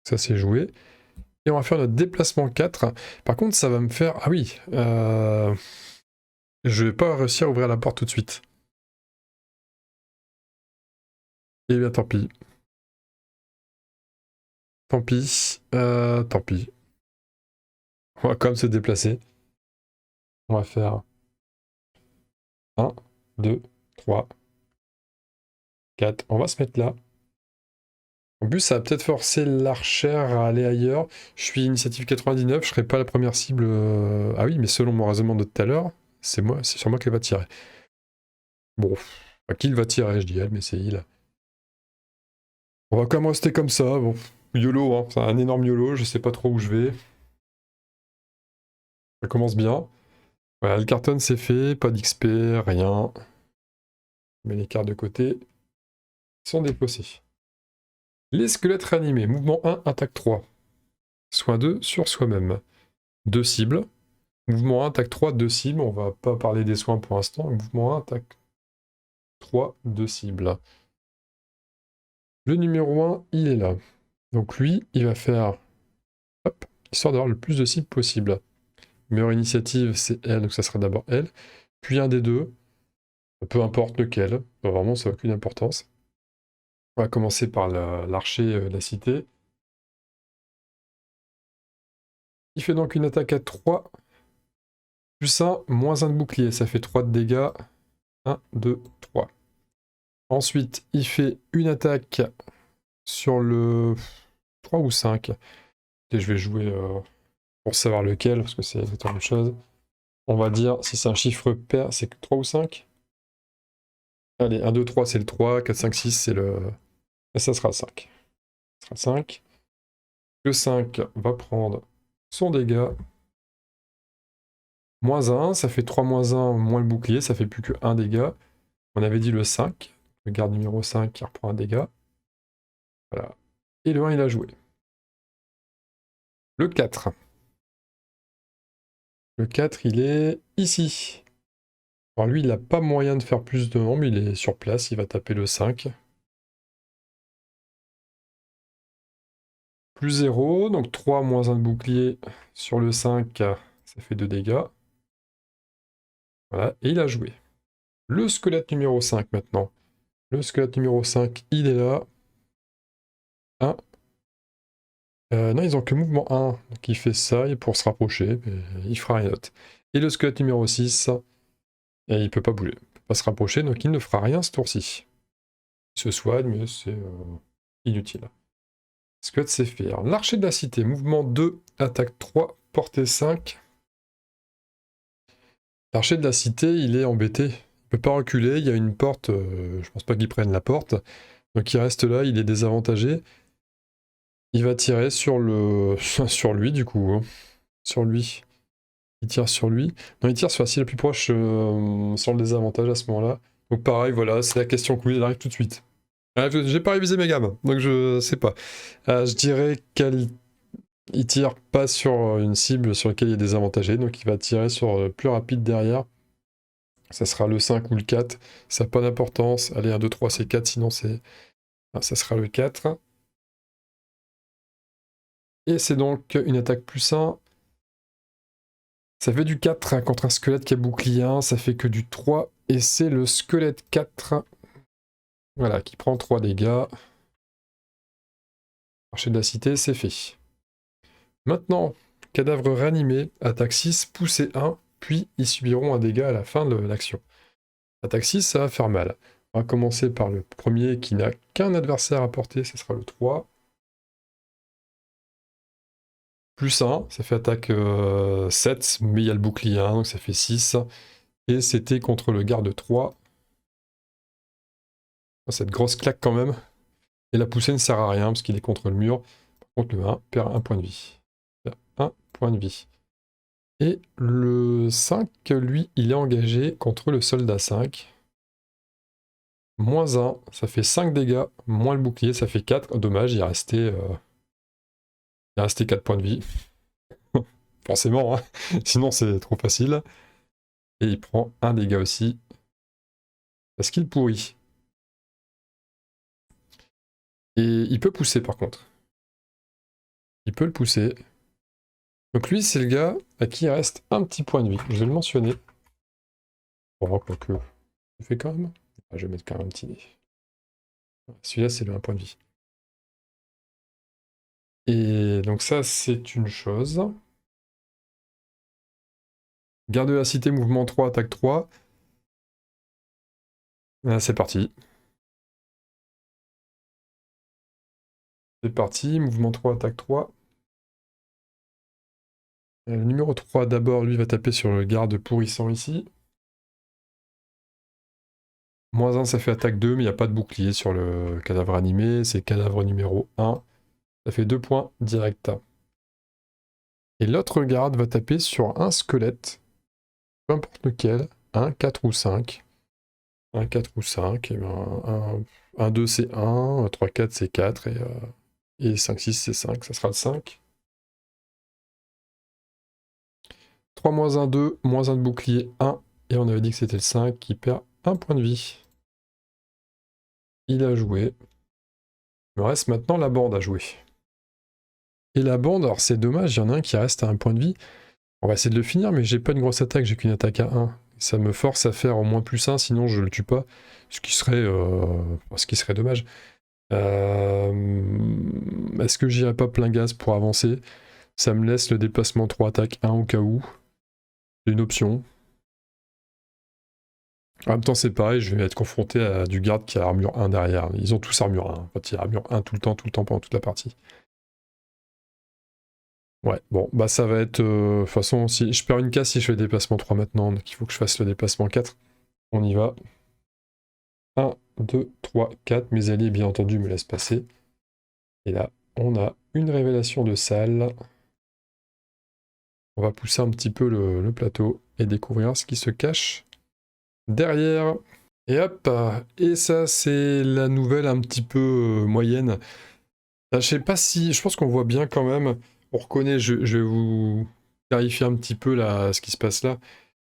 Ça, c'est joué. Et on va faire notre déplacement 4. Par contre, ça va me faire... Ah oui. Je vais pas réussir à ouvrir la porte tout de suite. Eh bien, tant pis. Tant pis. Tant pis. On va quand même se déplacer. On va faire 1, 2, 3, 4. On va se mettre là. En plus, ça va peut-être forcer l'archère à aller ailleurs. Je suis initiative 99, je serai pas la première cible. Ah oui, mais selon mon raisonnement de tout à l'heure, c'est sur moi qu'elle va tirer. Bon, qui il va tirer, je dis elle, mais c'est il. On va quand même rester comme ça. Bon, YOLO, hein. C'est un énorme YOLO, je sais pas trop où je vais. Ça commence bien. Voilà, le carton c'est fait, pas d'XP, rien. Mais les cartes de côté sont déposées. Les squelettes réanimés. Mouvement 1, attaque 3. Soin 2 sur soi-même. 2 cibles. Mouvement 1, attaque 3, 2 cibles. On va pas parler des soins pour l'instant. Mouvement 1, attaque 3, 2 cibles. Le numéro 1, il est là. Donc lui, il va faire... Hop, histoire d'avoir le plus de cibles possible. Meilleure initiative, c'est elle, donc ça sera d'abord elle. Puis un des deux. Peu importe lequel. Vraiment, ça n'a aucune importance. On va commencer par l'archer de la cité. Il fait donc une attaque à 3. Plus 1, moins 1 de bouclier. Ça fait 3 de dégâts. 1, 2, 3. Ensuite, il fait une attaque sur le 3 ou 5. Et je vais jouer pour savoir lequel, parce que c'est exactement la même chose. On va dire, si c'est un chiffre pair, c'est 3 ou 5. Allez, 1, 2, 3, c'est le 3. 4, 5, 6, c'est le... Et ça sera 5. Ça sera 5. Le 5 va prendre son dégât. -1, ça fait 3 -1 moins le bouclier, ça fait plus que 1 dégât. On avait dit le 5, le garde numéro 5 qui reprend un dégât. Voilà. Et le 1, il a joué. Le 4. Le 4, il est ici. Alors lui, il n'a pas moyen de faire plus de nombres, il est sur place, il va taper le 5. Plus 0, donc 3 moins 1 de bouclier sur le 5, ça fait 2 dégâts. Voilà, et il a joué. Le squelette numéro 5 maintenant. Le squelette numéro 5, il est là. 1. Non, ils ont que mouvement 1, donc il fait ça, et pour se rapprocher, il fera rien d'autre. Et le squelette numéro 6, et il peut pas bouger, il peut pas se rapprocher, donc il ne fera rien ce tour-ci. Il se soigne, mais c'est inutile. Squelette, c'est fait. L'archer de la cité, mouvement 2, attaque 3, portée 5. L'archer de la cité, il est embêté. Il peut pas reculer, il y a une porte, je pense pas qu'il prenne la porte. Donc il reste là, il est désavantagé. Il va tirer sur le... sur lui du coup. Hein. Sur lui. Il tire sur lui. Non, il tire sur la cible la plus proche sans le désavantage à ce moment-là. Donc pareil, voilà, c'est la question quiz, elle arrive tout de suite. J'ai pas révisé mes gammes, donc je sais pas. Je dirais qu'il tire pas sur une cible sur laquelle il est désavantagé, donc il va tirer sur le plus rapide derrière. Ça sera le 5 ou le 4, ça n'a pas d'importance. Allez, 1, 2, 3, c'est 4, sinon c'est... Ah, ça sera le 4. Et c'est donc une attaque plus 1. Ça fait du 4 contre un squelette qui a bouclier 1, ça fait que du 3. Et c'est le squelette 4, voilà, qui prend 3 dégâts. Marché de la cité, c'est fait. Maintenant, cadavre réanimé, attaque 6, poussée 1, puis ils subiront un dégât à la fin de l'action. Attaque 6, ça va faire mal. On va commencer par le premier qui n'a qu'un adversaire à porter, ce sera le 3. Plus 1, ça fait attaque 7, mais il y a le bouclier 1, donc ça fait 6. Et c'était contre le garde 3. Cette grosse claque quand même. Et la poussée ne sert à rien parce qu'il est contre le mur. Par contre, le 1 perd 1 point de vie. Perd 1 point de vie. Et le 5, lui, il est engagé contre le soldat 5. Moins 1, ça fait 5 dégâts. Moins le bouclier, ça fait 4. Dommage, il est resté 4 points de vie. Forcément, hein. Sinon c'est trop facile. Et il prend un dégât aussi. Parce qu'il pourrit. Et il peut pousser par contre. Il peut le pousser. Donc lui, c'est le gars à qui il reste un petit point de vie. Je vais le mentionner. Bon, quoique, je fais quand même. Ah, je vais mettre quand même un petit dé. Celui-là, c'est le 1 point de vie. Et donc ça, c'est une chose. Garde de la cité, mouvement 3, attaque 3. C'est parti. C'est parti, mouvement 3, attaque 3. Le numéro 3, d'abord, lui, va taper sur le garde pourrissant ici. Moins 1, ça fait attaque 2, mais il n'y a pas de bouclier sur le cadavre animé. C'est cadavre numéro 1. Ça fait 2 points direct. Et l'autre garde va taper sur un squelette. Peu importe lequel. 1, 4 ou 5. 1, 4 ou 5. Et ben, 1, 2, c'est 1. 3, 4, c'est 4. Et 5, 6, c'est 5. Ça sera le 5. 3, moins 1, 2. Moins 1 de bouclier, 1. Et on avait dit que c'était le 5 qui perd 1 point de vie. Il a joué. Il me reste maintenant la bande à jouer. Et la bande, alors c'est dommage, il y en a un qui reste à 1 point de vie. On va essayer de le finir, mais j'ai pas une grosse attaque, j'ai qu'une attaque à 1. Ça me force à faire au moins plus 1, sinon je le tue pas. Ce qui serait dommage. Est-ce que j'irai pas plein gaz pour avancer? Ça me laisse le déplacement 3 attaques 1 au cas où. C'est une option. En même temps, c'est pareil, je vais être confronté à du garde qui a armure 1 derrière. Ils ont tous armure 1. En fait, il y a armure 1 tout le temps pendant toute la partie. Ouais, bon, bah ça va être... De toute façon, si je perds une case si je fais le déplacement 3 maintenant, donc il faut que je fasse le déplacement 4. On y va. 1, 2, 3, 4. Mes alliés, bien entendu, me laissent passer. Et là, on a une révélation de salle. On va pousser un petit peu le plateau et découvrir ce qui se cache derrière. Et hop, et ça c'est la nouvelle un petit peu moyenne. Je sais pas si, je pense qu'on voit bien quand même, on reconnaît, je vais vous clarifier un petit peu là, ce qui se passe là.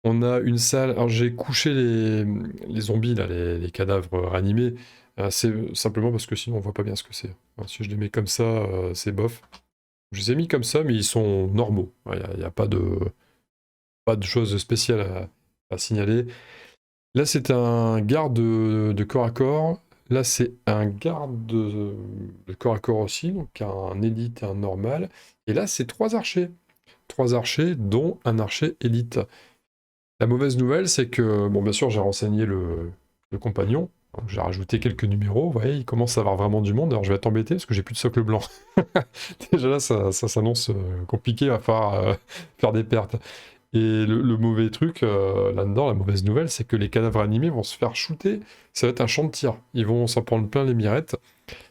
On a une salle, alors j'ai couché les zombies, là, les cadavres ranimés, c'est simplement parce que sinon on voit pas bien ce que c'est. Alors, si je les mets comme ça, c'est bof. Je les ai mis comme ça, mais ils sont normaux. Il n'y a pas de choses spéciales à signaler. Là, c'est un garde de corps à corps. Là, c'est un garde de corps à corps aussi, donc un élite et un normal. Et là, c'est 3 archers. 3 archers, dont un archer élite. La mauvaise nouvelle, c'est que, bon, bien sûr, j'ai renseigné le compagnon. Donc, j'ai rajouté quelques numéros. Vous voyez, il commence à avoir vraiment du monde. Alors, je vais être embêté parce que j'ai plus de socle blanc. Déjà là, ça s'annonce compliqué. Il va falloir faire des pertes. Et le mauvais truc là-dedans, la mauvaise nouvelle, c'est que les cadavres animés vont se faire shooter. Ça va être un champ de tir. Ils vont s'en prendre plein les mirettes.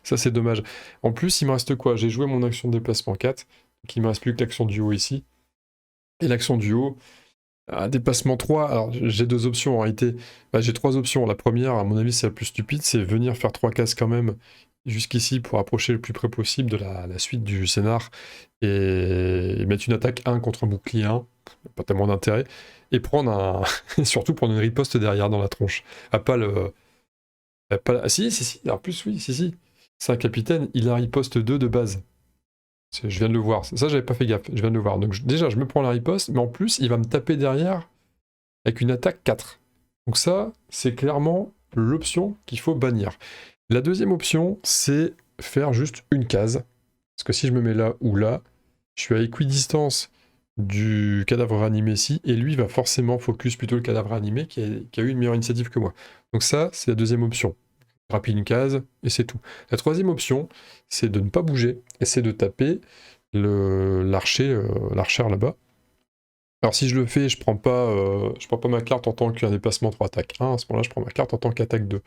Ça, c'est dommage. En plus, il me reste quoi? J'ai joué mon action de déplacement 4. Donc, il me reste plus que l'action du haut ici. Et l'action du haut, un déplacement 3. Alors, j'ai 2 options en réalité. J'ai 3 options. La première, à mon avis, c'est la plus stupide, c'est venir faire 3 cases quand même jusqu'ici pour approcher le plus près possible de la suite du scénar et mettre une attaque 1 contre un bouclier 1. Pas tellement d'intérêt. Et prendre un. Surtout prendre une riposte derrière dans la tronche. Ah, si. En plus, oui, si. C'est un capitaine, il a riposte 2 de base. Je viens de le voir. Ça, j'avais pas fait gaffe. Je viens de le voir. Donc, déjà, je me prends la riposte, mais en plus, il va me taper derrière avec une attaque 4. Donc, ça, c'est clairement l'option qu'il faut bannir. La deuxième option, c'est faire juste une case. Parce que si je me mets là ou là, je suis à équidistance du cadavre animé ici, et lui va forcément focus plutôt le cadavre animé qui a eu une meilleure initiative que moi. Donc ça, c'est la deuxième option. Rapide une case, et c'est tout. La troisième option, c'est de ne pas bouger, et c'est de taper l'archer là-bas. Alors si je le fais, je prends pas ma carte en tant qu'un déplacement 3 attaque 1, à ce moment-là, je prends ma carte en tant qu'attaque 2,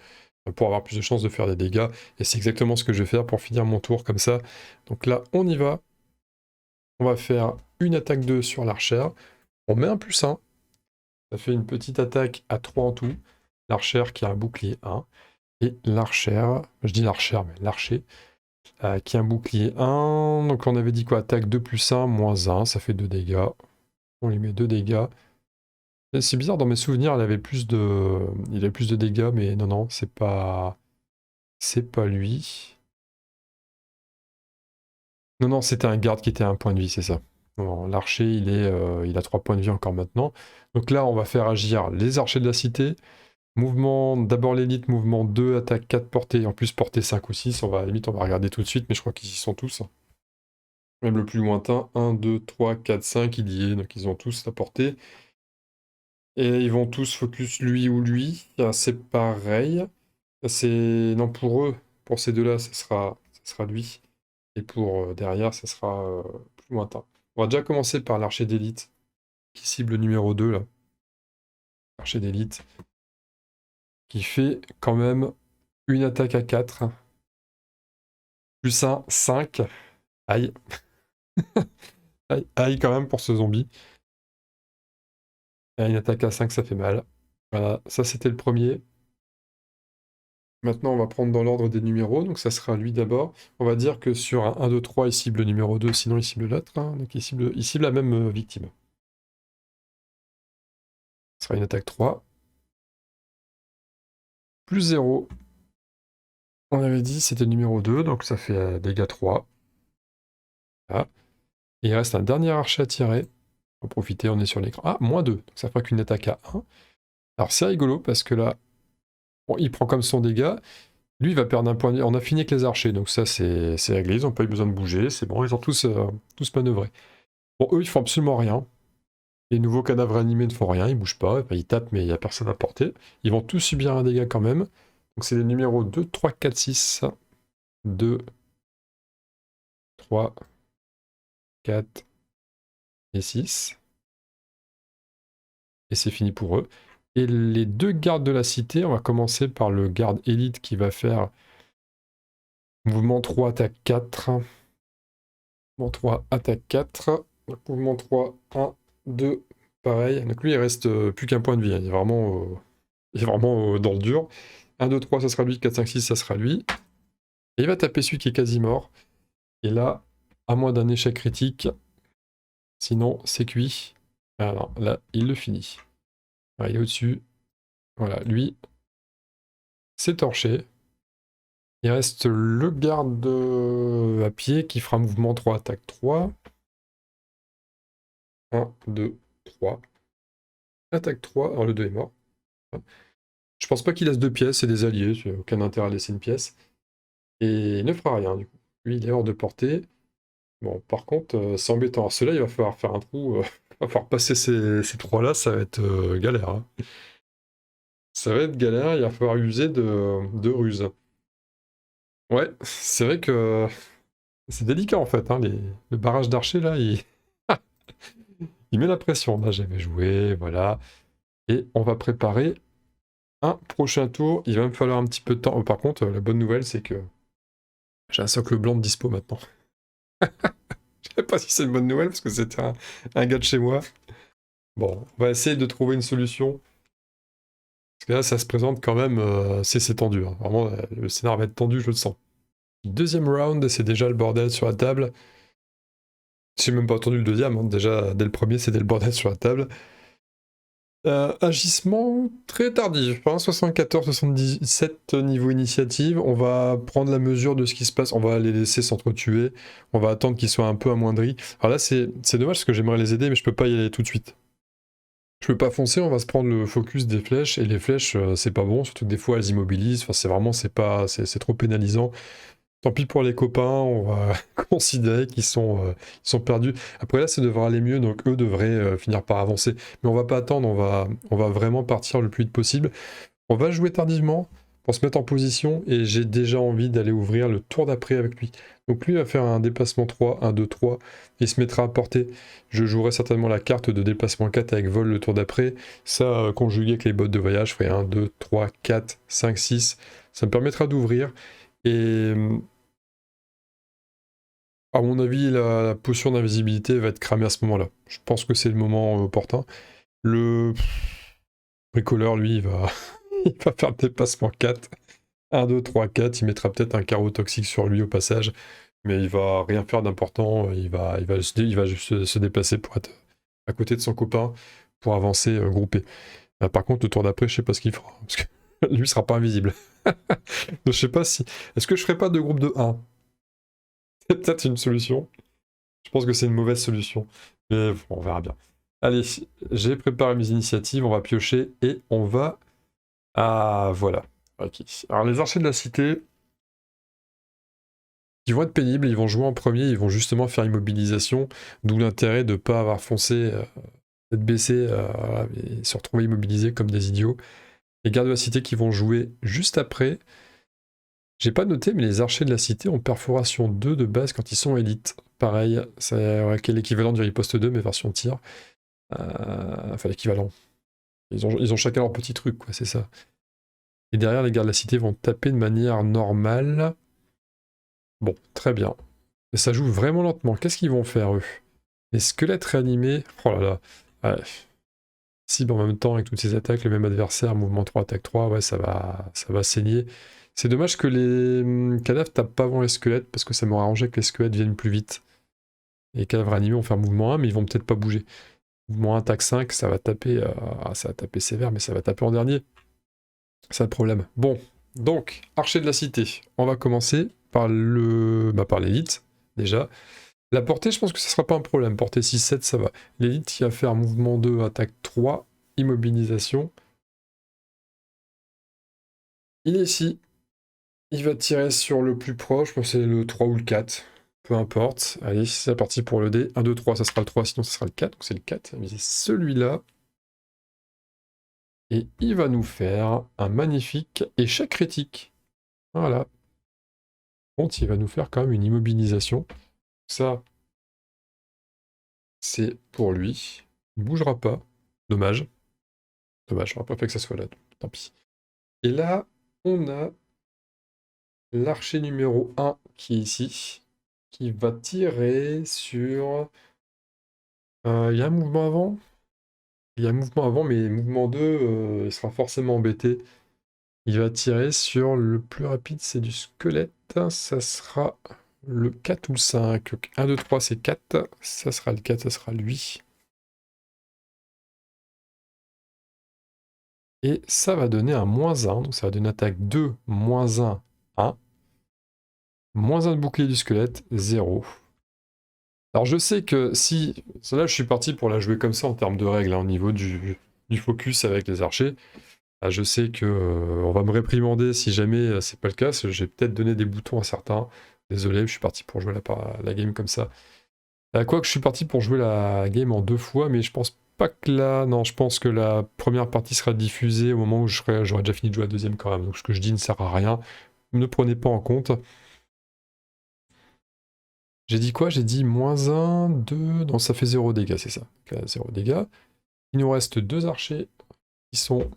pour avoir plus de chances de faire des dégâts, et c'est exactement ce que je vais faire pour finir mon tour comme ça. Donc là, on y va. On va faire une attaque 2 sur l'archère. On met un +1. Ça fait une petite attaque à 3 en tout. L'archère qui a un bouclier 1. Et l'archère, je dis l'archère, mais l'archer, qui a un bouclier 1. Donc on avait dit quoi? Attaque 2 +1, -1. Ça fait 2 dégâts. On lui met 2 dégâts. C'est bizarre, dans mes souvenirs, il avait plus de dégâts, mais non, c'est pas lui. Non, c'était un garde qui était à 1 point de vie, c'est ça. L'archer, il a 3 points de vie encore maintenant. Donc là, on va faire agir les archers de la cité. Mouvement, d'abord l'élite, mouvement 2, attaque 4, portée. En plus, portée 5 ou 6, on va regarder tout de suite, mais je crois qu'ils y sont tous. Même le plus lointain, 1, 2, 3, 4, 5, il y est, donc ils ont tous la portée. Et ils vont tous focus lui ou lui. C'est pareil. Non, pour eux, pour ces deux-là, ça sera lui. Et pour derrière, ça sera plus lointain. On va déjà commencer par l'archer d'élite, qui cible le numéro 2, là. L'archer d'élite, qui fait quand même une attaque à 4. +1, 5. Aïe. Aïe quand même pour ce zombie. Et une attaque à 5, ça fait mal. Voilà, ça c'était le premier. Maintenant, on va prendre dans l'ordre des numéros, donc ça sera lui d'abord. On va dire que sur un 1, 2, 3, il cible le numéro 2, sinon il cible l'autre. Hein. Donc il cible la même victime. Ce sera une attaque 3. +0. On avait dit c'était le numéro 2, donc ça fait dégâts 3. Voilà. Et il reste un dernier archer à tirer. On va profiter, on est sur l'écran. Ah, -2, donc ça fera qu'une attaque à 1. Alors c'est rigolo parce que là, bon, il prend comme son dégât. Lui, il va perdre un point de vie. On a fini avec les archers, donc ça, c'est réglé. Ils n'ont pas eu besoin de bouger. C'est bon, ils ont tous manœuvré. Bon, eux, ils font absolument rien. Les nouveaux cadavres animés ne font rien. Ils bougent pas. Ils tapent, mais il n'y a personne à porter. Ils vont tous subir un dégât quand même. Donc, c'est les numéros 2, 3, 4, 6. 2, 3, 4 et 6. Et c'est fini pour eux. Et les deux gardes de la cité, on va commencer par le garde élite qui va faire mouvement 3, attaque 4. Mouvement 3, attaque 4. Donc, mouvement 3, 1, 2, pareil. Donc lui, il reste plus qu'un point de vie, hein. Il est vraiment dans le dur. 1, 2, 3, ça sera lui. 4, 5, 6, ça sera lui. Et il va taper celui qui est quasi mort. Et là, à moins d'un échec critique, sinon c'est cuit. Ah non, là, il le finit. Ah, il est au-dessus. Voilà, lui, c'est torché. Il reste le garde à pied qui fera mouvement 3, attaque 3. 1, 2, 3. Attaque 3. Alors le 2 est mort. Je pense pas qu'il laisse deux pièces, c'est des alliés, il n'y a aucun intérêt à laisser une pièce. Et il ne fera rien, du coup. Lui, il est hors de portée. Bon, par contre, c'est embêtant. Alors, celui-là, il va falloir faire un trou. Il va falloir passer ces trois-là, ça va être galère, hein. Ça va être galère, il va falloir user de ruse. Ouais, c'est vrai que c'est délicat en fait, hein, le barrage d'archer là, il met la pression. Là, j'avais joué, voilà. Et on va préparer un prochain tour. Il va me falloir un petit peu de temps. Oh, par contre, la bonne nouvelle, c'est que j'ai un socle blanc de dispo maintenant. Je sais pas si c'est une bonne nouvelle parce que c'était un gars de chez moi. Bon, on va essayer de trouver une solution. Parce que là, ça se présente quand même, c'est tendu, hein. Vraiment, le scénario va être tendu, je le sens. Deuxième round, c'est déjà le bordel sur la table. J'ai même pas entendu le deuxième, hein. Déjà, dès le premier, c'était le bordel sur la table. Agissement très tardif, hein, 74-77 niveau initiative. On va prendre la mesure de ce qui se passe. On va les laisser s'entretuer. On va attendre qu'ils soient un peu amoindris. Alors là, c'est dommage parce que j'aimerais les aider, mais je peux pas y aller tout de suite. Je peux pas foncer, on va se prendre le focus des flèches. Et les flèches, c'est pas bon, surtout que des fois elles immobilisent. Enfin, c'est trop pénalisant. Tant pis pour les copains, on va considérer qu'ils sont perdus. Après là, ça devrait aller mieux, donc eux devraient finir par avancer. Mais on va pas attendre, on va vraiment partir le plus vite possible. On va jouer tardivement pour se mettre en position, et j'ai déjà envie d'aller ouvrir le tour d'après avec lui. Donc lui va faire un déplacement 3, 1, 2, 3, et il se mettra à portée. Je jouerai certainement la carte de déplacement 4 avec vol le tour d'après. Ça, conjugué avec les bottes de voyage, je ferai 1, 2, 3, 4, 5, 6. Ça me permettra d'ouvrir. Et à mon avis, la potion d'invisibilité va être cramée à ce moment-là. Je pense que c'est le moment opportun. Le bricoleur, lui, il va, il va faire le déplacement 4. 1, 2, 3, 4. Il mettra peut-être un carreau toxique sur lui au passage. Mais il va rien faire d'important. Il va juste se déplacer pour être à côté de son copain pour avancer groupé. Par contre, le tour d'après, je sais pas ce qu'il fera. Parce que lui sera pas invisible. Donc, je sais pas si. Est-ce que je ferai pas de groupe de 1? C'est peut-être une solution. Je pense que c'est une mauvaise solution. Mais bon, on verra bien. Allez, j'ai préparé mes initiatives, on va piocher et on va... Ah, voilà. Ok. Alors les archers de la cité, ils vont être pénibles, ils vont jouer en premier, ils vont justement faire immobilisation, d'où l'intérêt de ne pas avoir foncé, d'être baissé et se retrouver immobilisés comme des idiots. Les gardes de la cité qui vont jouer juste après. J'ai pas noté, mais les archers de la cité ont perforation 2 de base quand ils sont élites. Pareil, c'est l'équivalent du riposte 2, mais version tir. Enfin, l'équivalent. Ils ont chacun leur petit truc, quoi, c'est ça. Et derrière, les gardes de la cité vont taper de manière normale. Bon, très bien. Mais ça joue vraiment lentement. Qu'est-ce qu'ils vont faire, eux? Les squelettes réanimés. Oh là là. Ouais. Cible en même temps avec toutes ces attaques, le même adversaire, mouvement 3, attaque 3, ouais, ça va saigner. C'est dommage que les cadavres tapent pas avant les squelettes, parce que ça m'aurait arrangé que les squelettes viennent plus vite. Les cadavres animés vont faire mouvement 1, mais ils vont peut-être pas bouger. Mouvement 1, attaque 5, ça va taper sévère, mais ça va taper en dernier. C'est le problème. Bon, donc, archer de la cité. On va commencer par par l'élite, déjà. La portée, je pense que ça sera pas un problème. Portée 6-7, ça va. L'élite qui va faire mouvement 2, attaque 3, immobilisation. Il est ici. Il va tirer sur le plus proche, je pense que c'est le 3 ou le 4. Peu importe. Allez, c'est parti pour le dé. 1, 2, 3, ça sera le 3, sinon ça sera le 4. Donc c'est le 4. Mais c'est celui-là. Et il va nous faire un magnifique échec critique. Voilà. Bon, il va nous faire quand même une immobilisation. Ça, c'est pour lui. Il ne bougera pas. Dommage. Dommage, j'aurais pas fait que ça soit là. Tant pis. Et là, on a l'archer numéro 1 qui est ici, qui va tirer sur Il y a un mouvement avant. Il y a un mouvement avant, mais mouvement 2, il sera forcément embêté. Il va tirer sur le plus rapide, c'est du squelette. Ça sera le 4 ou le 5. 1, 2, 3, c'est 4. Ça sera le 4, ça sera lui. Et ça va donner un -1. Donc ça va donner une attaque 2, -1, 1. -1 de bouclier du squelette, 0. Alors je sais que si... Là je suis parti pour la jouer comme ça en termes de règles, hein, au niveau du focus avec les archers. Ah, je sais que on va me réprimander si jamais c'est pas le cas. J'ai peut-être donné des boutons à certains. Désolé, je suis parti pour jouer la game comme ça. Quoique je suis parti pour jouer la game en 2 fois, mais je pense pas que là... Non, je pense que la première partie sera diffusée au moment où j'aurais déjà fini de jouer la deuxième quand même. Donc ce que je dis ne sert à rien. Ne prenez pas en compte. J'ai dit quoi? J'ai dit -1, 2... Non, ça fait 0 dégâts, c'est ça. 0 dégâts. Il nous reste 2 archers qui sont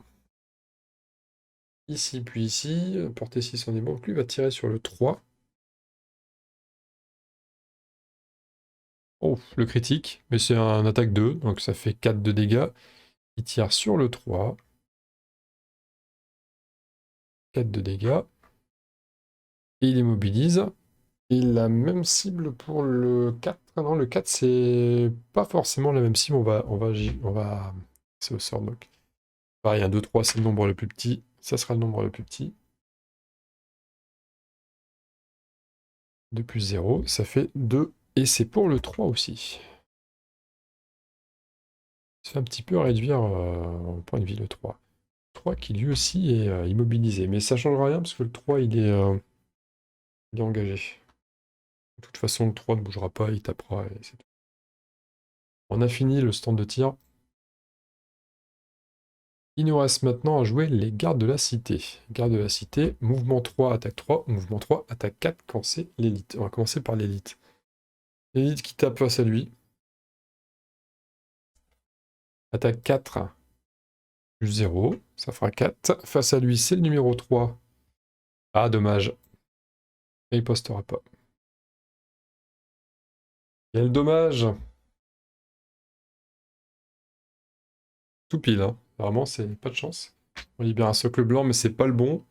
ici puis ici. Portée 6 on est bon. Lui va tirer sur le 3. Oh, le critique. Mais c'est un attaque 2, donc ça fait 4 de dégâts. Il tire sur le 3. 4 de dégâts. Et il immobilise. Il a la même cible pour le 4. Ah non, le 4, c'est pas forcément la même cible. C'est au sort, donc. Pareil, 1, 2, 3, c'est le nombre le plus petit. Ça sera le nombre le plus petit. 2 plus 0, ça fait 2. Et c'est pour le 3 aussi. Ça fait un petit peu réduire en point de vie le 3. 3 qui lui aussi est immobilisé. Mais ça ne changera rien parce que le 3 il est engagé. De toute façon, le 3 ne bougera pas, il tapera et c'est tout. On a fini le stand de tir. Il nous reste maintenant à jouer les gardes de la cité. Gardes de la cité, mouvement 3, attaque 3, mouvement 3, attaque 4 quand c'est l'élite. On va commencer par l'élite. L'élite qui tape face à lui. Attaque 4, plus 0, ça fera 4. Face à lui, c'est le numéro 3. Ah, dommage. Et il postera pas. Quel dommage. Tout pile, hein. Vraiment, c'est pas de chance. On libère un socle blanc, mais c'est pas le bon.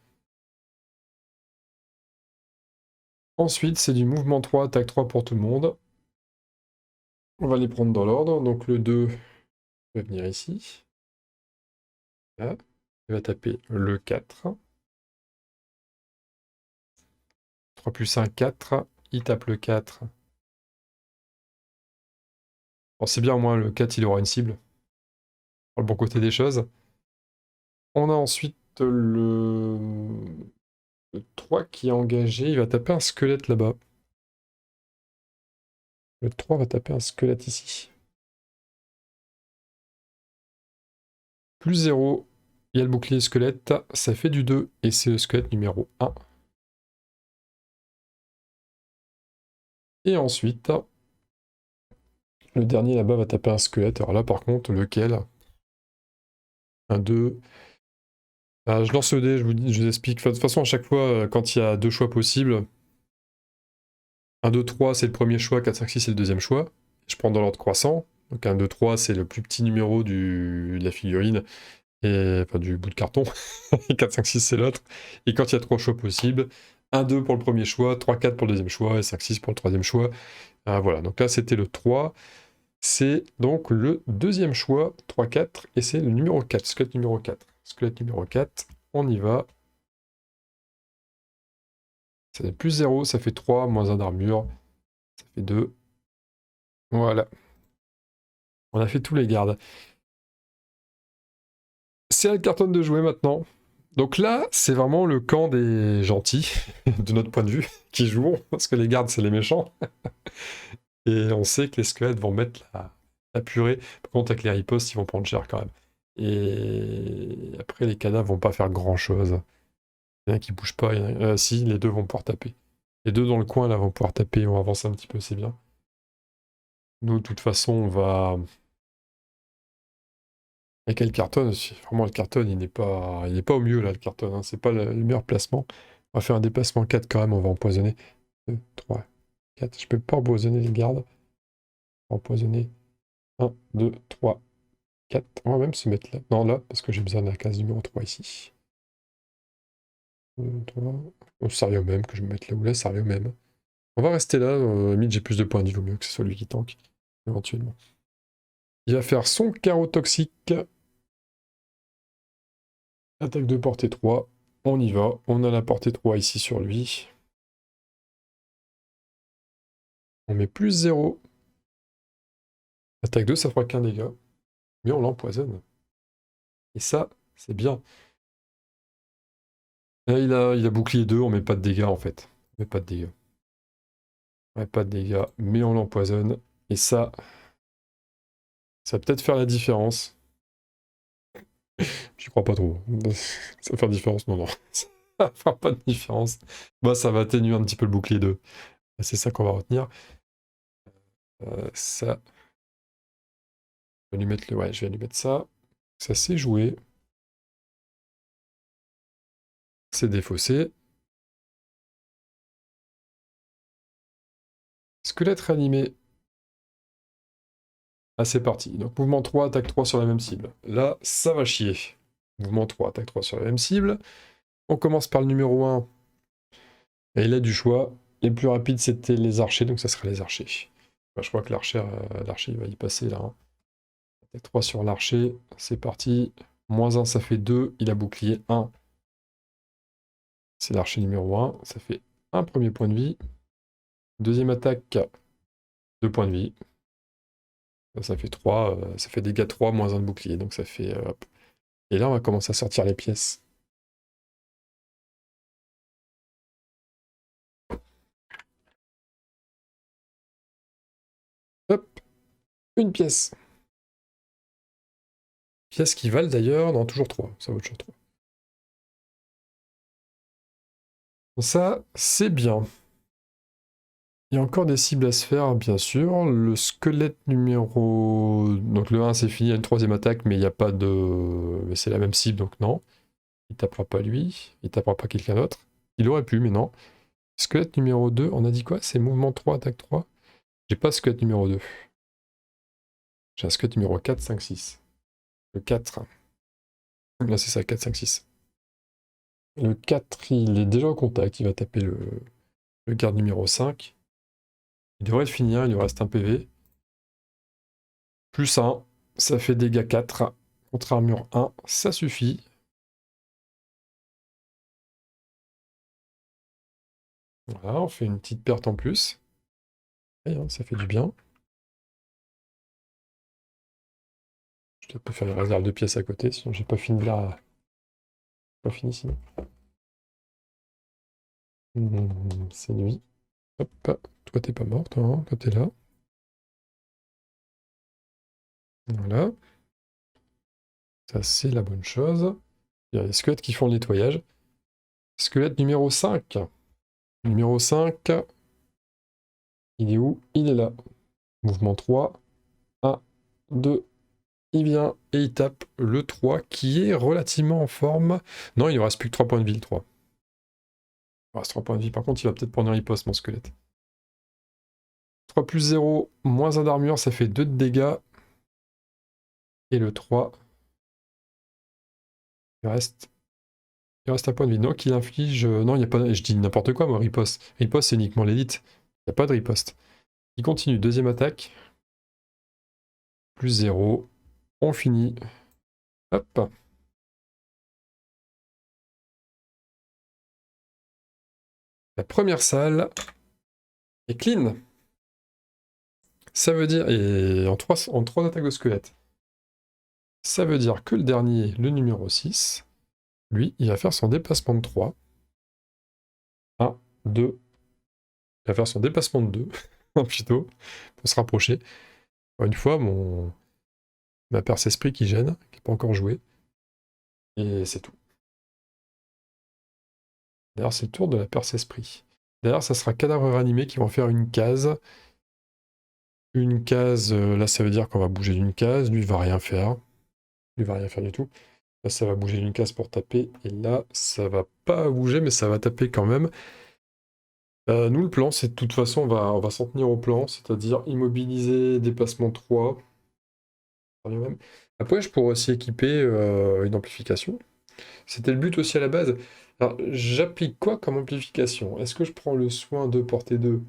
Ensuite, c'est du mouvement 3, attaque 3 pour tout le monde. On va les prendre dans l'ordre. Donc le 2 va venir ici. Là. Il va taper le 4. 3 plus 1, 4. Il tape le 4. Bon, c'est bien, au moins le 4, il aura une cible. Pour le bon côté des choses. On a ensuite le 3 qui est engagé. Il va taper un squelette là-bas. Le 3 va taper un squelette ici. Plus 0. Il y a le bouclier squelette. Ça fait du 2. Et c'est le squelette numéro 1. Et ensuite, le dernier là-bas va taper un squelette. Alors là, par contre, lequel? Un 2. Je lance le dé, je vous explique. De toute façon, à chaque fois, quand il y a 2 choix possibles, 1, 2, 3, c'est le premier choix, 4, 5, 6, c'est le deuxième choix. Je prends dans l'ordre croissant. Donc 1, 2, 3, c'est le plus petit numéro de la figurine, et, enfin du bout de carton. 4, 5, 6, c'est l'autre. Et quand il y a 3 choix possibles, 1, 2 pour le premier choix, 3, 4 pour le deuxième choix, et 5, 6 pour le troisième choix. Voilà, donc là, c'était le 3. C'est donc le deuxième choix, 3, 4, et c'est le numéro 4, squelette numéro 4. Squelette numéro 4, on y va. Ça fait plus 0, ça fait 3, moins 1 d'armure, ça fait 2. Voilà. On a fait tous les gardes. C'est à la cartonne de jouer maintenant. Donc là, c'est vraiment le camp des gentils, de notre point de vue, qui jouent, parce que les gardes, c'est les méchants. Et on sait que les squelettes vont mettre la purée. Par contre, avec les ripostes, ils vont prendre cher quand même. Et après, les cadavres vont pas faire grand-chose. Il y en a qui bougent pas. Si, les deux vont pouvoir taper. Les deux dans le coin, là, vont pouvoir taper. On va avancer un petit peu, c'est bien. Nous, de toute façon, on va... Et quel carton, vraiment le carton, il n'est pas au mieux là, le carton, hein. C'est pas le meilleur placement. On va faire un déplacement 4 quand même, on va empoisonner. 2, 3, 4. Je peux pas empoisonner les gardes. On va empoisonner 1, 2, 3, 4. On va même se mettre là. Non, là, parce que j'ai besoin de la case numéro 3 ici. 2, 3. Oh, ça revient au même, que je me mette là ou là, ça revient au même. On va rester là. Limite, j'ai plus de points de vie, vaut mieux que ce soit lui qui tank, éventuellement. Il va faire son carreau toxique. Attaque de portée 3. On y va. On a la portée 3 ici sur lui. On met plus 0. Attaque 2, ça fera qu'un dégât. Mais on l'empoisonne. Et ça, c'est bien. Là, il a bouclier 2, on met pas de dégâts en fait. On met pas de dégâts. On met pas de dégâts, mais on l'empoisonne. Et ça va peut-être faire la différence. J'y crois pas trop. Ça va faire différence? Non, non. Ça fera pas de différence. Bah, ça va atténuer un petit peu le bouclier 2. C'est ça qu'on va retenir. Ça. Je vais lui mettre ouais, je vais lui mettre ça. Ça s'est joué. C'est défaussé. Squelette réanimé. Ah, c'est parti. Donc, mouvement 3, attaque 3 sur la même cible. Là, ça va chier. Mouvement 3, attaque 3 sur la même cible. On commence par le numéro 1. Et il a du choix. Les plus rapides, c'était les archers, donc ça sera les archers. Bah, je crois que l'archer va y passer là. Hein. Attaque 3 sur l'archer. C'est parti. Moins 1, ça fait 2. Il a bouclier 1. C'est l'archer numéro 1. Ça fait un premier point de vie. Deuxième attaque, 2 points de vie. Ça fait 3, ça fait dégâts 3, moins 1 de bouclier, donc ça fait... hop. Et là, on va commencer à sortir les pièces. Hop, une pièce. Pièces qui valent d'ailleurs, non, toujours 3, ça vaut toujours 3. Ça, c'est bien. Il y a encore des cibles à se faire, bien sûr. Le squelette numéro... Donc le 1, c'est fini, il y a une troisième attaque, mais il n'y a pas de... Mais c'est la même cible, donc non. Il tapera pas lui, il tapera pas quelqu'un d'autre. Il aurait pu, mais non. Squelette numéro 2, on a dit quoi? C'est mouvement 3, attaque 3. J'ai pas squelette numéro 2. J'ai un squelette numéro 4, 5, 6. Le 4. Là, c'est ça, 4, 5, 6. Le 4, il est déjà en contact. Il va taper le garde numéro 5. Il devrait le finir, il lui reste un PV. Plus 1, ça fait dégâts 4. Contre armure 1, ça suffit. Voilà, on fait une petite perte en plus. Et, hein, ça fait du bien. Je peux faire une réserve de pièces à côté, sinon j'ai pas fini là. Pas fini sinon. C'est nuit. Hop, toi t'es pas mort, toi, hein, toi t'es là. Voilà. Ça c'est la bonne chose. Il y a les squelettes qui font le nettoyage. Squelette numéro 5. Numéro 5. Il est où? Il est là. Mouvement 3. 1, 2. Il vient et il tape le 3 qui est relativement en forme. Non, il ne reste plus que 3 points de vie, le 3. Il reste 3 points de vie. Par contre, il va peut-être prendre un riposte, mon squelette. 3 plus 0, moins 1 d'armure, ça fait 2 de dégâts. Et le 3, il reste un point de vie. Donc il inflige... Non, il n'y a pas... Je dis n'importe quoi, moi, riposte. Riposte, c'est uniquement l'élite. Il n'y a pas de riposte. Il continue. Deuxième attaque. Plus 0. On finit. Hop. La première salle est clean. Ça veut dire... Et en 3 attaques de squelette. Ça veut dire que le dernier, le numéro 6, lui, il va faire son déplacement de 3. 1, 2. Il va faire son déplacement de 2. Plutôt. Pour se rapprocher. Encore une fois, ma perce-esprit qui gêne, qui n'est pas encore joué. Et c'est tout. D'ailleurs, c'est le tour de la perce-esprit. D'ailleurs, ça sera cadavre ranimé qui vont faire une case. Une case, là, ça veut dire qu'on va bouger d'une case. Lui, il va rien faire. Lui, il va rien faire du tout. Là, ça va bouger d'une case pour taper. Et là, ça va pas bouger, mais ça va taper quand même. Nous, le plan, c'est de toute façon, on va s'en tenir au plan, c'est-à-dire immobiliser, déplacement 3. Ça revient même. Après, je pourrais aussi équiper une amplification. C'était le but aussi à la base. Alors, j'applique quoi comme amplification? Est-ce que je prends le soin de portée 2,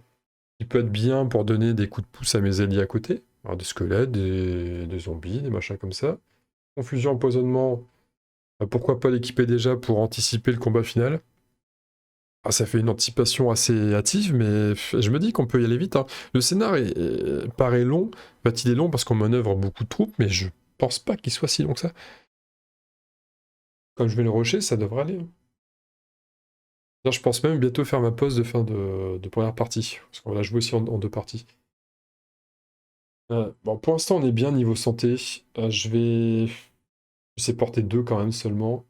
qui peut être bien pour donner des coups de pouce à mes alliés à côté? Alors, des squelettes, des zombies, des machins comme ça. Confusion, empoisonnement, pourquoi pas l'équiper déjà pour anticiper le combat final? Ah, ça fait une anticipation assez hâtive, mais je me dis qu'on peut y aller vite, hein. Le scénar paraît long. En fait, il est long parce qu'on manœuvre beaucoup de troupes, mais je pense pas qu'il soit si long que ça. Comme je vais le rusher, ça devrait aller, hein. Là, je pense même bientôt faire ma pause de fin de première partie, parce qu'on va la jouer aussi en 2 parties. Bon, pour l'instant, on est bien niveau santé. Je vais... C'est portée 2 quand même seulement.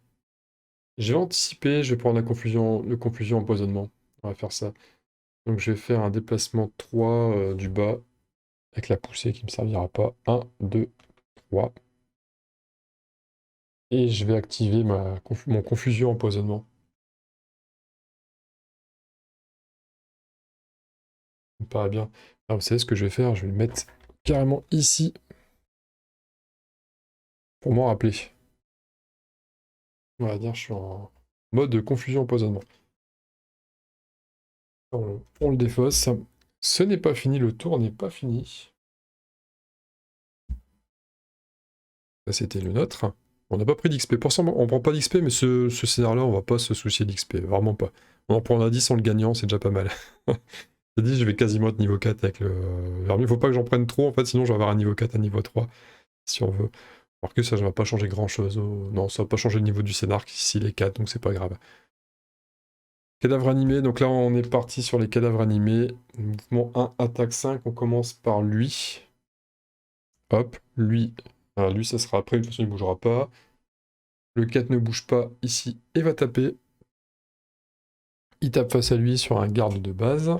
Je vais anticiper, je vais prendre le confusion empoisonnement. On va faire ça. Donc je vais faire un déplacement 3 du bas, avec la poussée qui ne me servira pas. 1, 2, 3. Et je vais activer mon confusion empoisonnement. Ça me paraît bien. Alors vous savez ce que je vais faire? Je vais le mettre carrément ici, pour m'en rappeler. On va dire je suis en mode confusion empoisonnement. On le défausse. Ce n'est pas fini, le tour n'est pas fini. Ça, c'était le nôtre. On n'a pas pris d'XP. Pour ça, on prend pas d'XP, mais ce scénario-là, on va pas se soucier d'XP. Vraiment pas. On en prend un 10 en le gagnant, c'est déjà pas mal. J'ai dit, je vais quasiment être niveau 4 avec le vermine. Faut pas que j'en prenne trop, en fait, sinon je vais avoir un niveau 4, un niveau 3, si on veut. Alors que ça, ne va pas changer grand-chose. Non, ça va pas changer le niveau du scénar s'il est 4, donc c'est pas grave. Cadavre animé, donc là on est parti sur les cadavres animés. Mouvement 1, attaque 5, on commence par lui. Hop, lui. Alors lui, ça sera après, de toute façon il bougera pas. Le 4 ne bouge pas ici et va taper. Il tape face à lui sur un garde de base.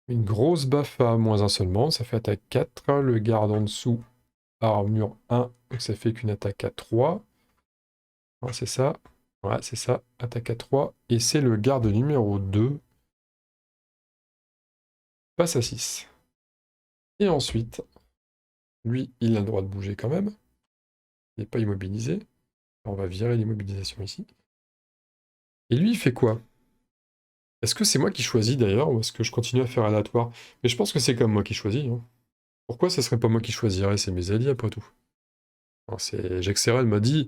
Une grosse baffe à -1 seulement, ça fait attaque 4. Le garde en dessous, armure 1, donc ça fait qu'une attaque à 3. Ouais, c'est ça. Ouais, c'est ça, attaque à 3. Et c'est le garde numéro 2. Passe à 6. Et ensuite, lui, il a le droit de bouger quand même. Il n'est pas immobilisé. On va virer l'immobilisation ici. Et lui, il fait quoi? Est-ce que c'est moi qui choisis d'ailleurs, ou est-ce que je continue à faire aléatoire? Mais je pense que c'est comme moi qui choisis, hein. Pourquoi ça serait pas moi qui choisirais? C'est mes alliés après tout. Jexerel m'a dit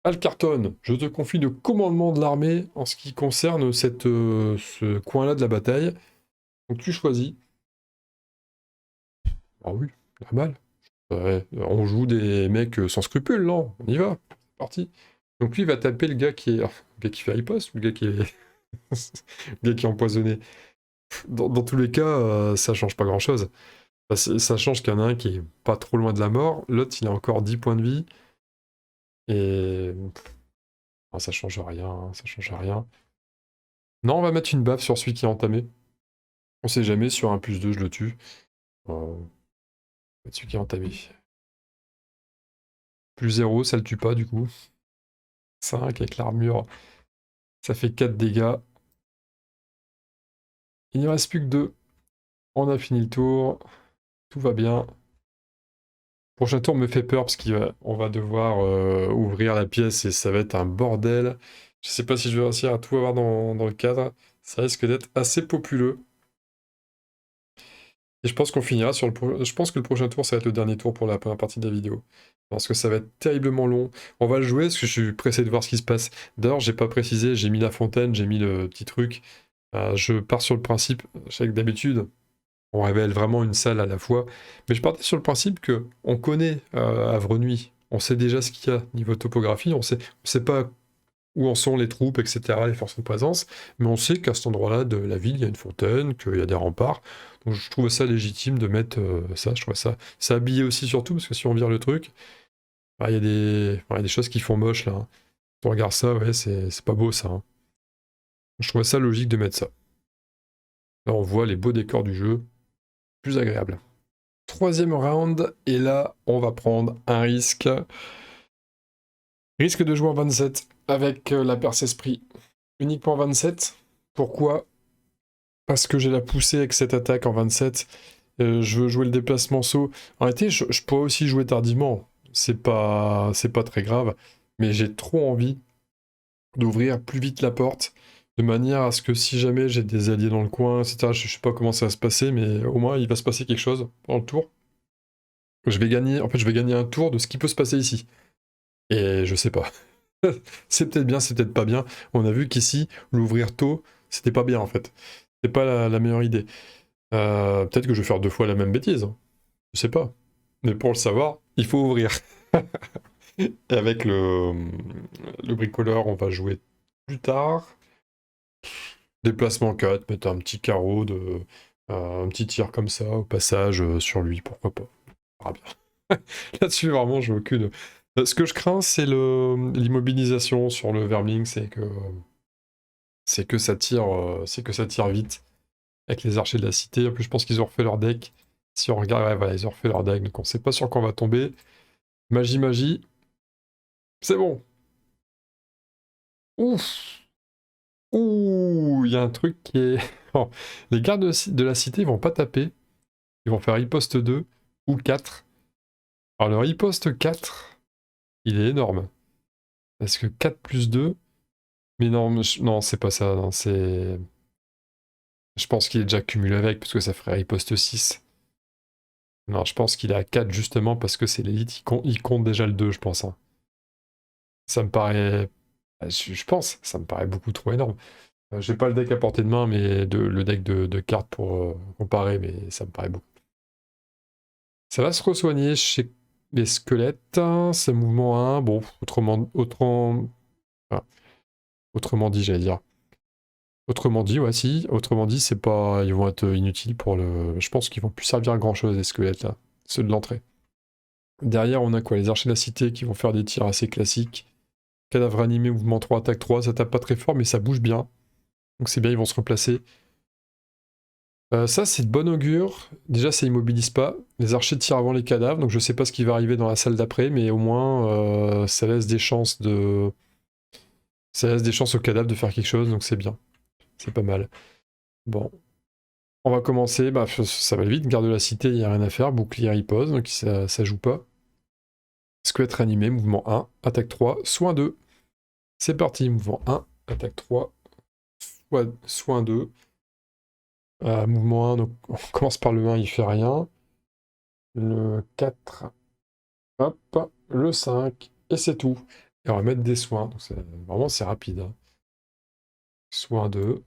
Alcarton, je te confie le commandement de l'armée en ce qui concerne ce coin-là de la bataille. Donc tu choisis. Ah oui, normal. Ouais, on joue des mecs sans scrupules, non? On y va. C'est parti. Donc lui il va taper le gars qui est. Le gars qui fait riposte ou le gars qui est. le gars qui est empoisonné. Dans tous les cas, ça change pas grand-chose. Ça change qu'il y en a un qui est pas trop loin de la mort, l'autre il a encore 10 points de vie. Et. Ah, ça change rien, hein, ça change rien. Non, on va mettre une baffe sur celui qui est entamé. On sait jamais, sur un +2, je le tue. Celui qui est entamé. +0, ça le tue pas du coup. 5 avec l'armure, ça fait 4 dégâts. Il n'y reste plus que 2. On a fini le tour. Tout va bien. Prochain tour me fait peur parce qu'on va devoir ouvrir la pièce et ça va être un bordel. Je sais pas si je vais réussir à tout avoir dans le cadre. Ça risque d'être assez populeux. Et je pense qu'on finira sur Je pense que le prochain tour, ça va être le dernier tour pour la première partie de la vidéo. Parce que ça va être terriblement long. On va le jouer parce que je suis pressé de voir ce qui se passe. D'ailleurs, j'ai pas précisé, j'ai mis la fontaine, j'ai mis le petit truc. Je pars sur le principe, je sais que d'habitude, on révèle vraiment une salle à la fois. Mais je partais sur le principe que on connaît Havre Nuit. On sait déjà ce qu'il y a niveau topographie. On sait pas où en sont les troupes, etc., les forces en présence, mais on sait qu'à cet endroit-là de la ville, il y a une fontaine, qu'il y a des remparts, donc je trouve ça légitime de mettre ça, je trouve ça habillé aussi surtout, parce que si on vire le truc, il y a des choses qui font moche, là, hein. Si on regarde ça, ouais, c'est pas beau, ça, hein. Je trouvais ça logique de mettre ça. Là, on voit les beaux décors du jeu, plus agréable. 3e round, et là, on va prendre un risque. Risque de jouer en 27 avec la perce-esprit. Uniquement 27. Pourquoi? Parce que j'ai la poussée avec cette attaque en 27. Je veux jouer le déplacement saut. En réalité, je pourrais aussi jouer tardivement. C'est pas très grave. Mais j'ai trop envie d'ouvrir plus vite la porte, de manière à ce que si jamais j'ai des alliés dans le coin, etc., je sais pas comment ça va se passer, mais au moins il va se passer quelque chose pendant le tour. Je vais gagner un tour de ce qui peut se passer ici. Et je sais pas. C'est peut-être bien, c'est peut-être pas bien. On a vu qu'ici, l'ouvrir tôt, c'était pas bien en fait. C'est pas la meilleure idée. Peut-être que je vais faire 2 fois la même bêtise, hein. Je sais pas. Mais pour le savoir, il faut ouvrir. Et avec le bricoleur, on va jouer plus tard. Déplacement 4, mettre un petit carreau, un petit tir comme ça au passage sur lui, pourquoi pas. Ah bien. Là-dessus, vraiment, j'ai aucune. Ce que je crains, c'est l'immobilisation sur le Vermling, c'est que ça tire vite avec les archers de la cité. En plus, je pense qu'ils ont refait leur deck. Si on regarde, ouais, voilà, ils ont refait leur deck, donc on sait pas sur quoi on va tomber. Magie, magie. C'est bon. Ouf. Ouh, il y a un truc qui est... Oh, les gardes de la cité vont pas taper. Ils vont faire riposte 2 ou 4. Alors le riposte 4, il est énorme. Parce que 4 plus 2... Mais non, non, c'est pas ça. Non, c'est... Je pense qu'il est déjà cumulé avec, parce que ça ferait riposte 6. Non, je pense qu'il est à 4 justement parce que c'est l'élite, il compte déjà le 2, je pense, hein. Ça me paraît... Je pense, ça me paraît beaucoup trop énorme. J'ai pas le deck à portée de main, mais le deck de cartes pour comparer, mais ça me paraît beaucoup. Ça va se re-soigner chez les squelettes, hein, c'est mouvement 1, bon, autrement dit, j'allais dire. Autrement dit, ouais, si, autrement dit, c'est pas... Ils vont être inutiles pour le... Je pense qu'ils vont plus servir à grand chose, les squelettes, là, ceux de l'entrée. Derrière, on a quoi? Les archers de la cité qui vont faire des tirs assez classiques. Cadavre animé, mouvement 3, attaque 3, ça tape pas très fort, mais ça bouge bien. Donc c'est bien, ils vont se replacer. Ça, c'est de bon augure. Déjà, ça immobilise pas. Les archers tirent avant les cadavres, donc je sais pas ce qui va arriver dans la salle d'après, mais au moins, ça laisse des chances aux cadavres de faire quelque chose, donc c'est bien. C'est pas mal. Bon. On va commencer, bah, ça va vite. Garde de la cité, il n'y a rien à faire. Bouclier riposte, donc ça joue pas. Squelette réanimé, mouvement 1, attaque 3, soin 2. C'est parti, mouvement 1, attaque 3, soin 2. Mouvement 1, donc on commence par le 1, il fait rien. Le 4, hop, le 5, et c'est tout. Et on va mettre des soins, donc vraiment c'est rapide, hein. Soin 2.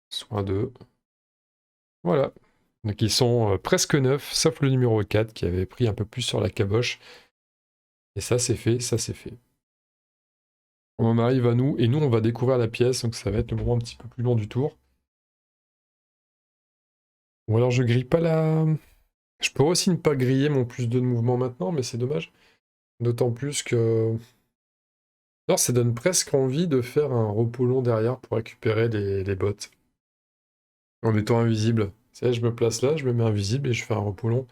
Soin 2. Voilà. Donc ils sont presque neufs, sauf le numéro 4 qui avait pris un peu plus sur la caboche. Et ça c'est fait, ça c'est fait. On en arrive à nous, et nous on va découvrir la pièce, donc ça va être le moment un petit peu plus long du tour. Ou alors je grille pas la... Je pourrais aussi ne pas griller mon plus 2 de mouvement maintenant, mais c'est dommage. D'autant plus que... Alors ça donne presque envie de faire un repos long derrière pour récupérer les bottes. En étant invisible. Tu sais, je me place là, je me mets invisible et je fais un repos long.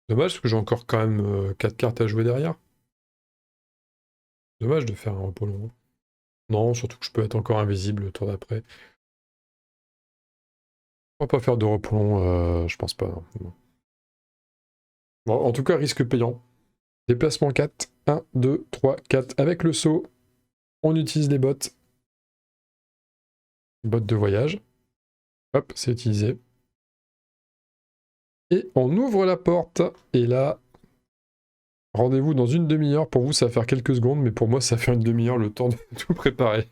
Dommage parce que j'ai encore quand même 4 cartes à jouer derrière. Dommage de faire un repos long. Non, surtout que je peux être encore invisible le tour d'après. On va pas faire de repos long, je pense pas. Non. Bon, en tout cas, risque payant. Déplacement 4. 1, 2, 3, 4. Avec le saut, on utilise les bottes. Bottes de voyage. Hop, c'est utilisé. Et on ouvre la porte. Et là, rendez-vous dans une demi-heure. Pour vous, ça va faire quelques secondes, mais pour moi, ça fait une demi-heure le temps de tout préparer.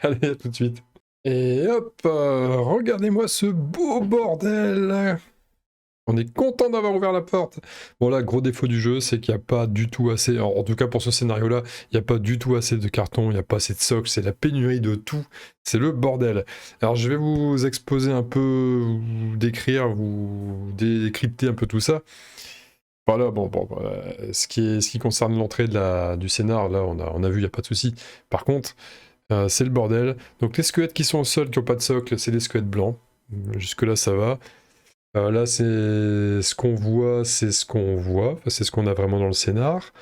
Allez, à tout de suite. Et hop, regardez-moi ce beau bordel. On est content d'avoir ouvert la porte. Bon là, gros défaut du jeu, c'est qu'il n'y a pas du tout assez, alors, en tout cas pour ce scénario-là, il n'y a pas du tout assez de cartons, il n'y a pas assez de socles, c'est la pénurie de tout, c'est le bordel. Alors je vais vous exposer un peu, vous décrire, vous décrypter un peu tout ça. Voilà, bon, ce qui concerne l'entrée du scénar, là on a vu, il n'y a pas de souci. Par contre, c'est le bordel. Donc les squelettes qui sont au sol, qui n'ont pas de socle, c'est les squelettes blancs. Jusque-là, ça va. Là, c'est ce qu'on voit, c'est ce qu'on voit. Enfin, c'est ce qu'on a vraiment dans le scénar.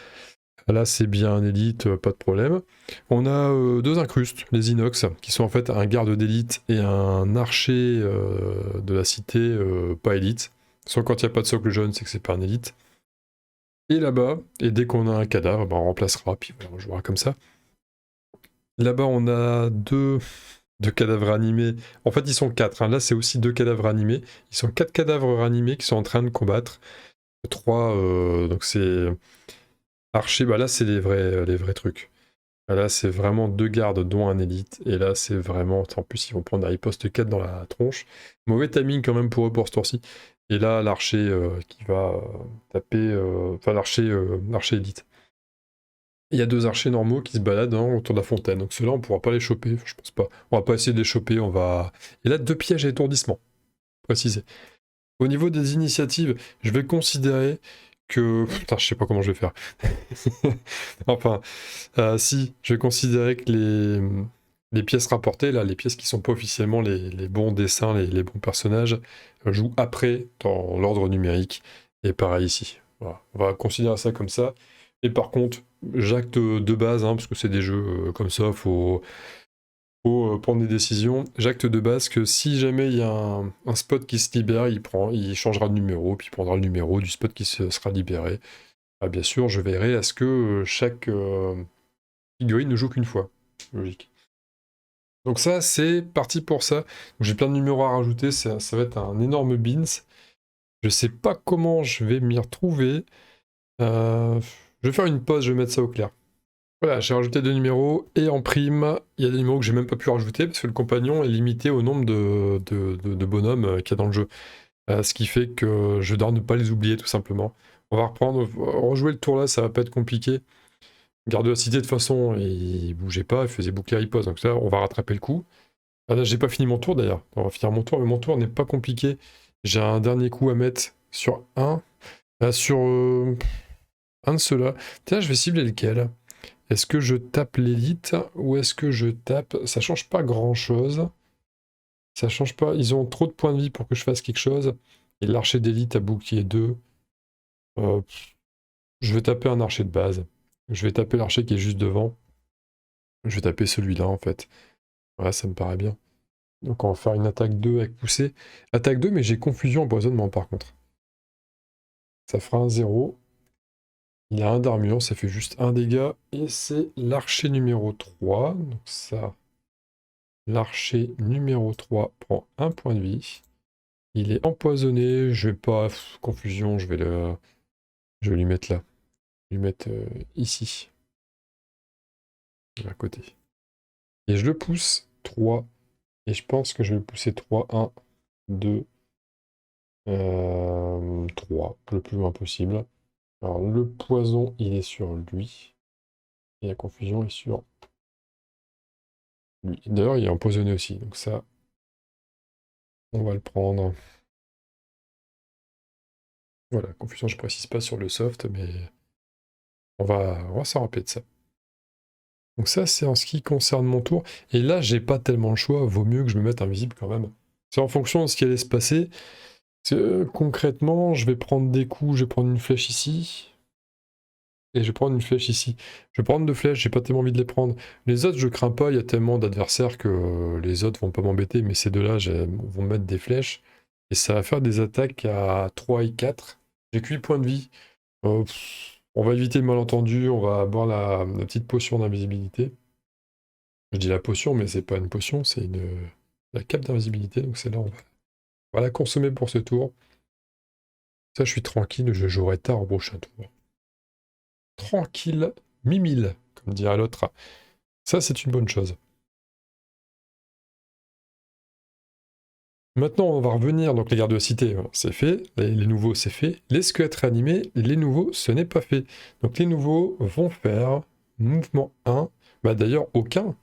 Là, c'est bien un élite, pas de problème. On a deux incrustes, les inox, qui sont en fait un garde d'élite et un archer de la cité, pas élite. Soit quand il n'y a pas de socle jaune, c'est que c'est pas un élite. Et là-bas, et dès qu'on a un cadavre, ben, on remplacera, puis voilà, on jouera comme ça. Là-bas, on a deux cadavres animés. En fait, ils sont quatre. Hein. Là, c'est aussi deux cadavres animés. Ils sont quatre cadavres animés qui sont en train de combattre. Trois, donc c'est archer. Bah là, c'est les vrais trucs. Là, c'est vraiment deux gardes, dont un élite. Et là, c'est vraiment. En plus, ils vont prendre un riposte 4 dans la tronche. Mauvais timing quand même pour eux pour ce tour-ci. Et là, l'archer qui va taper. Enfin, l'archer élite. Il y a deux archers normaux qui se baladent autour de la fontaine. Donc ceux-là, on pourra pas les choper. Je pense pas. On va pas essayer de les choper. On va. Et là, deux pièges à étourdissement. Précisé. Au niveau des initiatives, je vais considérer que. Putain, je sais pas comment je vais faire. Enfin, si, je vais considérer que les pièces rapportées, là, les pièces qui sont pas officiellement les bons dessins, les bons personnages, jouent après dans l'ordre numérique. Et pareil ici. Voilà. On va considérer ça comme ça. Et par contre, j'acte de base, parce que c'est des jeux comme ça, faut prendre des décisions. J'acte de base que si jamais il y a un spot qui se libère, il changera de numéro, puis il prendra le numéro du spot qui sera libéré. Ah, bien sûr, je veillerai à ce que chaque figurine ne joue qu'une fois. Logique. Donc ça, c'est parti pour ça. J'ai plein de numéros à rajouter, ça va être un énorme beans. Je sais pas comment je vais m'y retrouver. Je vais faire une pause, je vais mettre ça au clair. Voilà, j'ai rajouté deux numéros, et en prime, il y a des numéros que j'ai même pas pu rajouter, parce que le compagnon est limité au nombre de bonhommes qu'il y a dans le jeu. Ce qui fait que je dois ne pas les oublier, tout simplement. On va rejouer le tour là, ça va pas être compliqué. Garde de la cité, de toute façon, il bougeait pas, il faisait boucler riposte, donc ça, on va rattraper le coup. Ah, là, j'ai pas fini mon tour d'ailleurs, on va finir mon tour, mais mon tour n'est pas compliqué. J'ai un dernier coup à mettre sur sur un de ceux-là. Tiens, je vais cibler lequel? Est-ce que je tape l'élite ou est-ce que je tape... Ça change pas grand-chose. Ça change pas. Ils ont trop de points de vie pour que je fasse quelque chose. Et l'archer d'élite a bouclier 2. Je vais taper un archer de base. Je vais taper l'archer qui est juste devant. Je vais taper celui-là en fait. Voilà, ça me paraît bien. Donc on va faire une attaque 2 avec poussée. Attaque 2, mais j'ai confusion empoisonnement par contre. Ça fera un 0. Il a un d'armure, ça fait juste un dégât. Et c'est l'archer numéro 3. Donc ça... L'archer numéro 3 prend un point de vie. Il est empoisonné. Je vais pas... confusion, je vais lui mettre là. Je vais lui mettre ici. À côté. Et je le pousse 3. Et je pense que je vais le pousser 3, 1, 2, 3, le plus loin possible. Alors le poison, il est sur lui. Et la confusion est sur lui. D'ailleurs, il est empoisonné aussi. Donc ça, on va le prendre. Voilà, confusion, je précise pas sur le soft, mais on va s'en rappeler de ça. Donc ça, c'est en ce qui concerne mon tour. Et là, j'ai pas tellement le choix. Vaut mieux que je me mette invisible quand même. C'est en fonction de ce qui allait se passer. Concrètement, je vais prendre des coups. Je vais prendre une flèche ici. Et je vais prendre une flèche ici. Je vais prendre deux flèches. J'ai pas tellement envie de les prendre. Les autres, je crains pas. Il y a tellement d'adversaires que les autres vont pas m'embêter. Mais ces deux-là vont mettre des flèches. Et ça va faire des attaques à 3 et 4. J'ai que 8 points de vie. On va éviter le malentendu, on va boire la petite potion d'invisibilité. Je dis la potion, mais c'est pas une potion, c'est la cape d'invisibilité, donc c'est là, on va la consommer pour ce tour. Ça, je suis tranquille, je jouerai tard au prochain tour. Tranquille, mimile, comme dirait l'autre. Ça, c'est une bonne chose. Maintenant, on va revenir, donc les gardes de la cité, c'est fait. Les nouveaux, c'est fait. Les squelettes réanimés, les nouveaux, ce n'est pas fait. Donc les nouveaux vont faire mouvement 1. Bah d'ailleurs, aucun.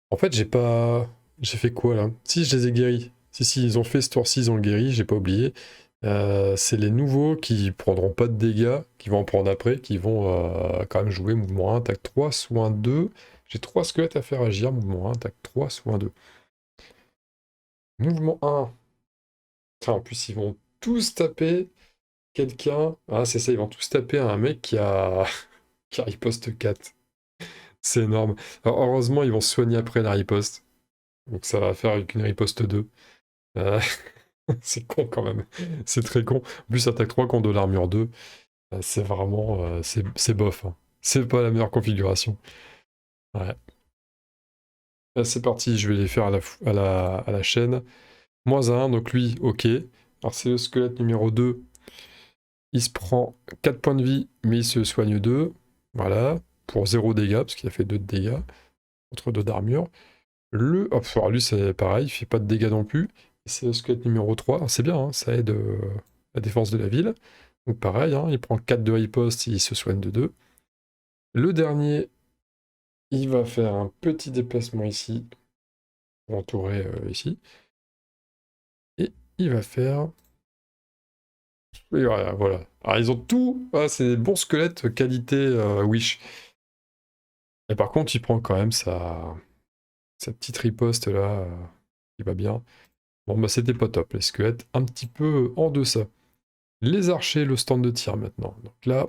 En fait, j'ai fait quoi, là? Si, je les ai guéris. Si, ils ont fait ce tour-ci, ils ont le guéri, j'ai pas oublié. C'est les nouveaux qui prendront pas de dégâts, qui vont en prendre après, qui vont quand même jouer mouvement 1, attaque 3, soin 2. J'ai 3 squelettes à faire agir, mouvement 1, attaque 3, soin 2. Mouvement 1. En plus, ils vont tous taper quelqu'un. Ah, c'est ça, ils vont tous taper un mec qui a Qui riposte 4. C'est énorme. Alors, heureusement, ils vont se soigner après la riposte. Donc ça va faire une riposte 2. Euh, c'est con quand même. C'est très con. En plus, attaque 3 contre de l'armure 2. C'est vraiment... c'est bof. Hein. C'est pas la meilleure configuration. Ouais. C'est parti, je vais les faire à la chaîne. -1, donc lui, ok. Alors c'est le squelette numéro 2. Il se prend 4 points de vie, mais il se soigne 2. Voilà, pour 0 dégâts, parce qu'il a fait 2 de dégâts, contre 2 d'armure. Alors lui c'est pareil, il fait pas de dégâts non plus. C'est le squelette numéro 3. Alors c'est bien, hein, ça aide la défense de la ville. Donc pareil, hein, il prend 4 de riposte, il se soigne de 2. Le dernier, il va faire un petit déplacement ici, pour entourer ici. Et il va faire... Et voilà, voilà. Alors ils ont tout, ah, c'est des bons squelettes qualité Wish. Et par contre, il prend quand même sa petite riposte là, qui va bien. Bon bah c'était pas top, les squelettes un petit peu en deçà. Les archers, le stand de tir maintenant. Donc là,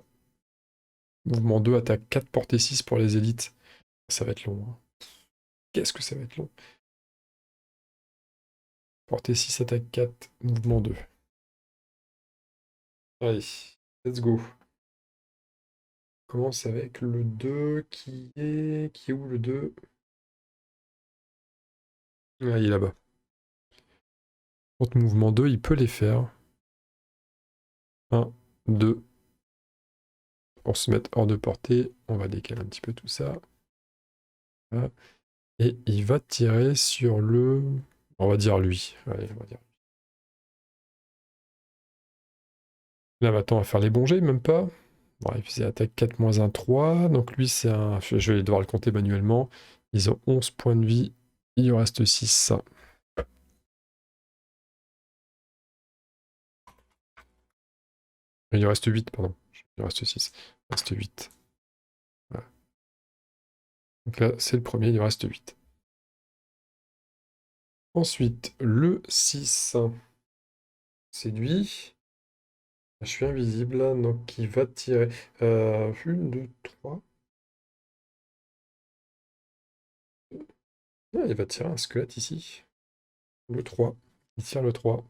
mouvement 2, attaque 4, portée 6 pour les élites. Ça va être long. Hein. Qu'est-ce que ça va être long. Portée 6, attaque 4, mouvement 2. Allez, let's go. Commence avec le 2 qui est... Qui est où le 2? Ah, il est là-bas. Contre mouvement 2, il peut les faire. 1, 2. Pour se mettre hors de portée, on va décaler un petit peu tout ça. Voilà. Et il va tirer sur le... On va dire lui. Allez, on va dire. Là maintenant, on va faire les bons jets, même pas. Bon, il faisait attaque 4 -1, 3. Donc lui, c'est un... Je vais devoir le compter manuellement. Ils ont 11 points de vie. Il en reste 6. Il en reste 8, pardon. Il en reste 6. Il en reste 8. Voilà. Donc là, c'est le premier, il en reste 8. Ensuite, le 6. C'est lui. Je suis invisible, donc il va tirer. 1, 2, 3. Ah, il va tirer un squelette ici. Le 3. Il tire le 3.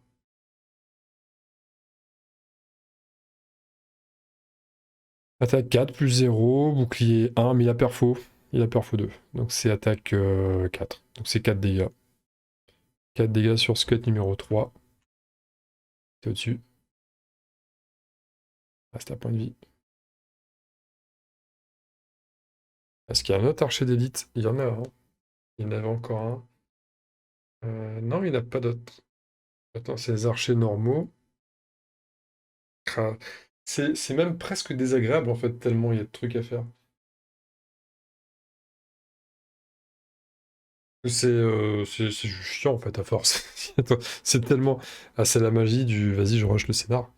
Attaque 4, plus 0, bouclier 1, mais il a perfo. Il a perfo 2. Donc c'est attaque 4. Donc c'est 4 dégâts. 4 dégâts sur squelette numéro 3. C'est au-dessus. Reste à point de vie. Est-ce qu'il y a un autre archer d'élite? Il y en a un. Il y en avait encore un. Non, il n'y en a pas d'autre. Attends, c'est les archers normaux. Ah, c'est même presque désagréable en fait, tellement il y a de trucs à faire. C'est juste chiant en fait, à force. C'est tellement. Ah, c'est la magie du vas-y, je rush le scénar.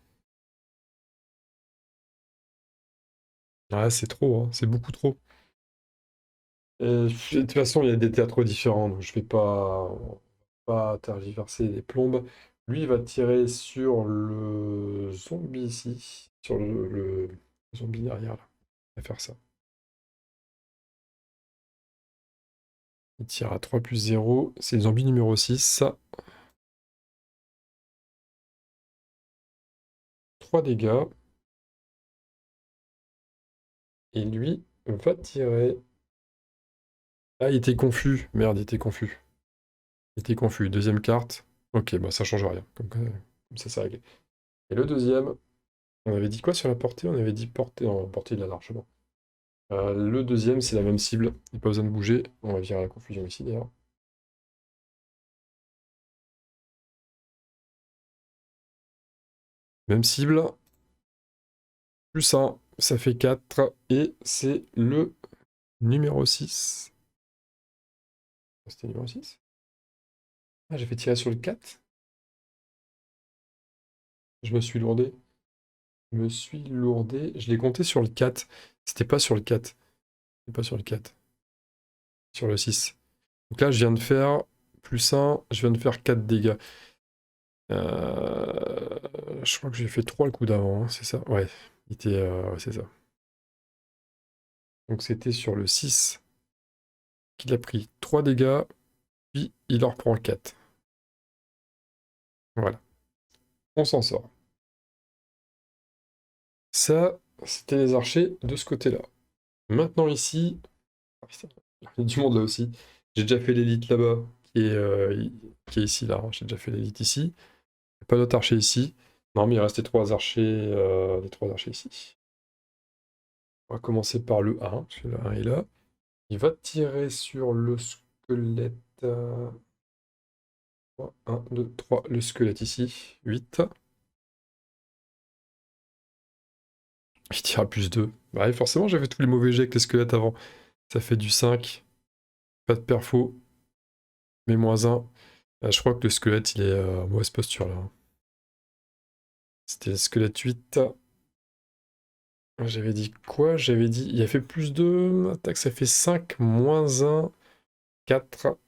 Ouais, c'est trop, hein, c'est beaucoup trop. De toute façon, il y a des théâtres différents, donc je vais pas tergiverser les plombes. Lui, il va tirer sur le zombie ici, sur le zombie derrière là. Il va faire ça. Il tire à 3 plus 0. C'est le zombie numéro 6. 3 dégâts. Et lui va tirer. Ah, il était confus. Merde, il était confus. Il était confus. Deuxième carte. Ok, bah ça change rien. Comme ça, c'est réglé. Et le deuxième, on avait dit quoi sur la portée? On avait dit portée. Non, portée, il a largement. Le deuxième, c'est la même cible. Il n'y a pas besoin de bouger. On va virer la confusion ici d'ailleurs. Même cible. Plus 1, ça fait 4. Et c'est le numéro 6. C'était numéro 6. Ah, j'ai fait tirer sur le 4. Je me suis lourdé. Je me suis lourdé. Je l'ai compté sur le 4. C'était pas sur le 4. C'était pas sur le 4. Sur le 6. Donc là, je viens de faire plus 1. Je viens de faire 4 dégâts. Je crois que j'ai fait 3 le coup d'avant. Hein, c'est ça? Ouais. Ouais, c'est ça. Donc c'était sur le 6 qu'il a pris 3 dégâts, puis il en reprend 4. Voilà. On s'en sort. Ça, c'était les archers de ce côté-là. Maintenant ici... Ah, putain, il y a du monde là aussi. J'ai déjà fait l'élite là-bas, qui est ici, là. J'ai déjà fait l'élite ici. Il n'y a pas d'autres archers ici. Non, mais il restait 3 archers, les 3 archers ici. On va commencer par le 1, parce que le 1 est là. Il va tirer sur le squelette. 1, 2, 3. Le squelette ici. 8. Il tire à plus 2. Bah, et forcément, j'avais tous les mauvais jets avec les squelettes avant. Ça fait du 5. Pas de perfo. Mais moins 1. Je crois que le squelette, il est en mauvaise posture là. C'était le squelette 8. J'avais dit quoi? J'avais dit... Il a fait plus 2. Attaque, ça fait 5. Moins 1. 4.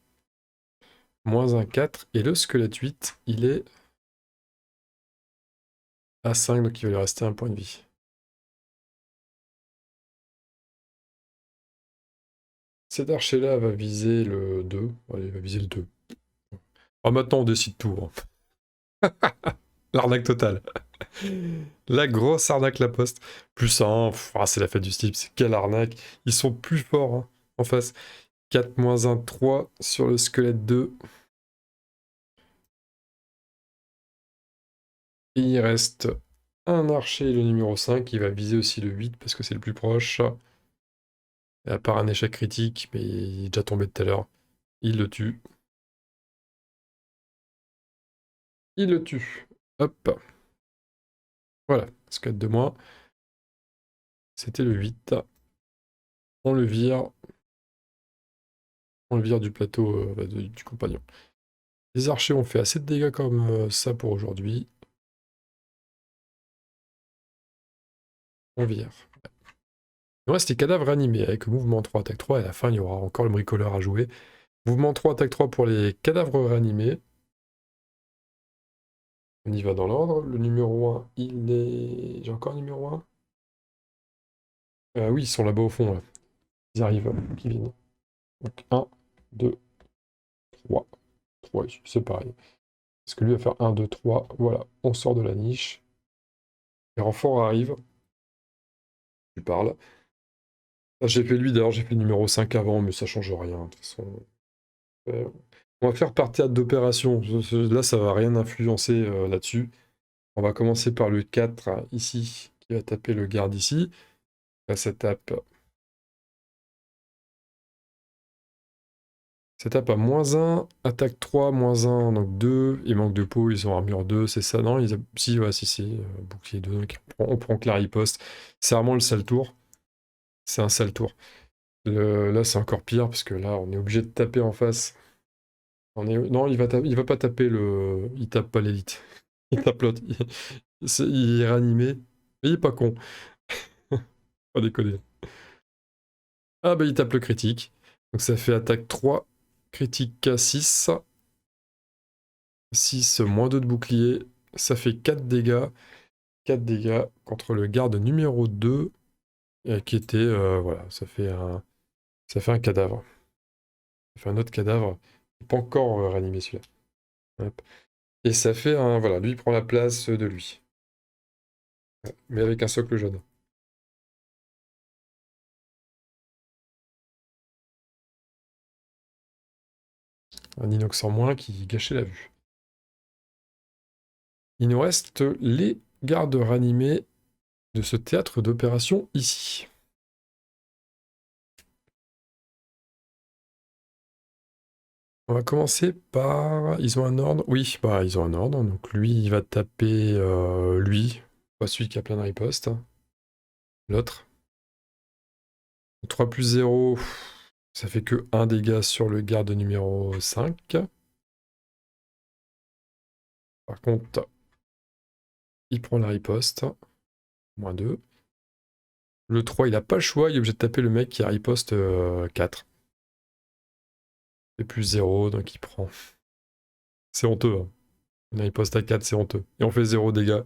Moins 1, 4. Et le squelette 8, il est à 5. Donc il va lui rester un point de vie. Cet archer-là va viser le 2. Allez, il va viser le 2. Ah, maintenant, on décide tout. Hein. L'arnaque totale. La grosse arnaque la poste. Plus 1. C'est la fête du slip. C'est quelle arnaque. Ils sont plus forts hein, en face. 4 moins 1, 3 sur le squelette 2. Et il reste un archer, le numéro 5, qui va viser aussi le 8 parce que c'est le plus proche. Et à part un échec critique, mais il est déjà tombé tout à l'heure. Il le tue. Il le tue. Hop. Voilà. Squelette de moins. C'était le 8. On le vire. On le vire du plateau du compagnon. Les archers ont fait assez de dégâts comme ça pour aujourd'hui. On vire. Il nous reste les cadavres animés avec le mouvement 3, attaque 3. Et à la fin, il y aura encore le bricoleur à jouer. Mouvement 3, attaque 3 pour les cadavres réanimés. On y va dans l'ordre. Le numéro 1, il est... J'ai encore un numéro 1 oui, ils sont là-bas au fond. Là. Ils arrivent, ils viennent. Donc 1, 2, 3. 3 ici, c'est pareil. Parce que lui va faire 1, 2, 3. Voilà, on sort de la niche. Les renforts arrivent. Tu parles. Ah, j'ai fait lui d'ailleurs, j'ai fait le numéro 5 avant, mais ça change rien. De toute façon. On va faire par théâtre d'opération. Là, ça va rien influencer là-dessus. On va commencer par le 4 ici, qui va taper le garde ici. Là, ça tape à moins 1, attaque 3, moins 1, donc 2. Il manque de peau, ils ont armure 2, c'est ça, non Si, ouais, si, bouclier 2, donc on prend que la riposte. C'est vraiment le sale tour. C'est un sale tour. Là, c'est encore pire, parce que là, on est obligé de taper en face. Non, il va pas taper le... Il tape pas l'élite. Il tape l'autre. Il est réanimé. Mais il est pas con. Pas déconner. Ah bah il tape le critique. Donc ça fait attaque 3, critique 6. 6, moins 2 de bouclier. Ça fait 4 dégâts. 4 dégâts contre le garde numéro 2. Qui était... voilà, ça fait un cadavre. Ça fait un autre cadavre. Il n'est pas encore réanimé celui-là. Hop. Et ça fait un... Voilà, lui il prend la place de lui. Mais avec un socle jaune. Un inox en moins qui gâchait la vue. Il nous reste les gardes ranimés de ce théâtre d'opération ici. On va commencer par... Ils ont un ordre? Oui, bah ils ont un ordre. Donc lui, il va taper lui. Pas celui qui a plein de riposte. L'autre. 3 plus 0, ça fait que 1 dégât sur le garde numéro 5. Par contre, il prend la riposte. Moins 2. Le 3, il a pas le choix, il est obligé de taper le mec qui a riposte 4. Et plus 0, donc il prend. C'est honteux. Hein. Une riposte à 4, c'est honteux. Et on fait 0 dégâts.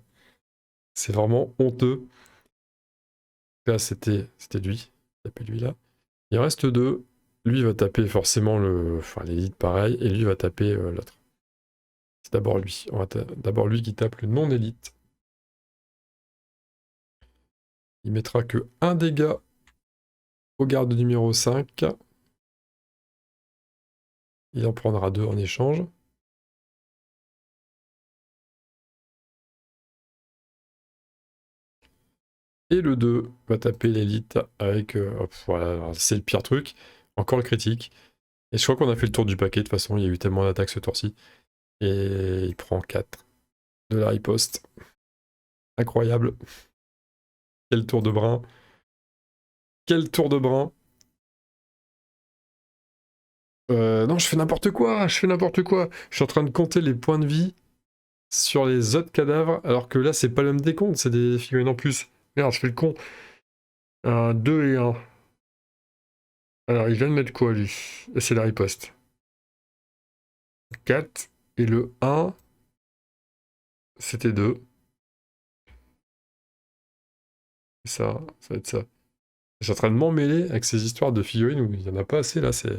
C'est vraiment honteux. Là, c'était lui. Taper lui là. Il en reste 2. Lui va taper forcément l'élite pareil, et lui va taper l'autre. C'est d'abord lui. D'abord lui qui tape le non-élite. Il mettra que 1 dégât au garde numéro 5. Il en prendra 2 en échange. Et le 2 va taper l'élite avec... voilà, c'est le pire truc. Encore le critique. Et je crois qu'on a fait le tour du paquet. De toute façon, il y a eu tellement d'attaques ce tour-ci. Et il prend 4 de la riposte. Incroyable. Quel tour de brin. Quel tour de brin. Non, je fais n'importe quoi. Je suis en train de compter les points de vie sur les autres cadavres, alors que là, c'est pas le même décompte, c'est des figurines en plus. Merde, je fais le con. 2 et 1. Alors, il vient de mettre quoi, lui? C'est la riposte. 4. Et le 1, c'était 2. Ça va être ça. Je suis en train de m'emmêler avec ces histoires de figurines où il n'y en a pas assez, là, c'est...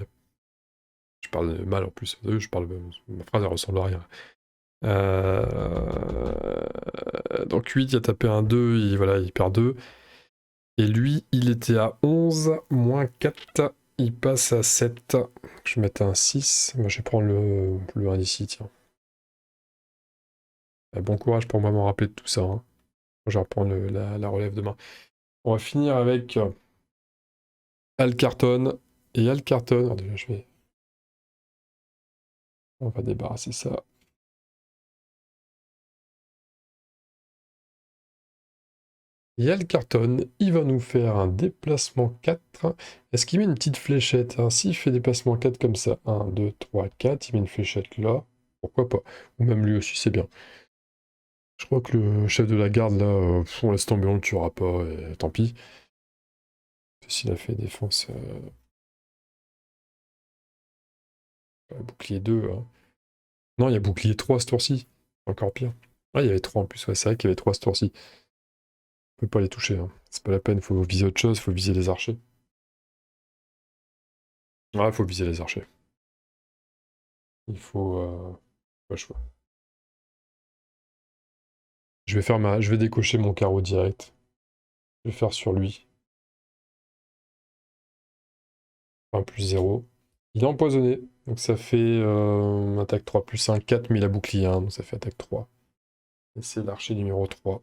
Je parle mal, en plus. Ma phrase, elle ressemble à rien. Donc 8, il a tapé un 2, il perd 2. Et lui, il était à 11, moins 4, il passe à 7. Je vais mettre un 6. Moi, je vais prendre le 1 d'ici, tiens. Bon courage pour moi m'en rappeler de tout ça. Hein. Je vais reprendre la relève demain. On va finir avec Alcarton. Et Alcarton, alors déjà, on va débarrasser ça. Et Alcarton, il va nous faire un déplacement 4. Est-ce qu'il met une petite fléchette? S'il fait déplacement 4 comme ça, 1, 2, 3, 4, il met une fléchette là. Pourquoi pas? Ou même lui aussi, c'est bien. Je crois que le chef de la garde, là, on laisse tomber, on le tuera pas, et tant pis. S'il a fait défense... bouclier 2, hein. Non, il y a bouclier 3 ce tour-ci. Encore pire. Ah, il y avait 3 en plus, ouais, c'est vrai qu'il y avait 3 ce tour-ci. On peut pas les toucher, hein. C'est pas la peine, faut viser autre chose, faut viser les archers. Ouais, faut viser les archers. Il faut... pas le choix. Je vais décocher mon carreau direct. Je vais faire sur lui. 1 plus 0. Il est empoisonné, donc ça fait attaque 3 plus 1, 4, mais il a bouclier 1, donc ça fait attaque 3. Et c'est l'archer numéro 3.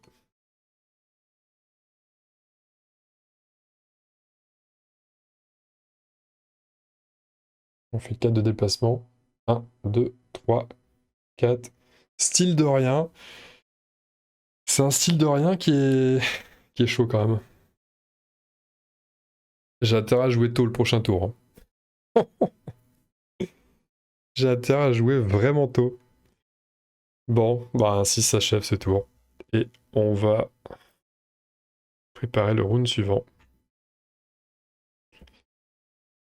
On fait 4 de déplacement. 1, 2, 3, 4. Style de rien. C'est un style de rien qui est chaud quand même. J'ai intérêt à jouer tôt le prochain tour. Hein. J'ai intérêt à jouer vraiment tôt. Bon, bah ainsi s'achève ce tour. Et on va préparer le round suivant.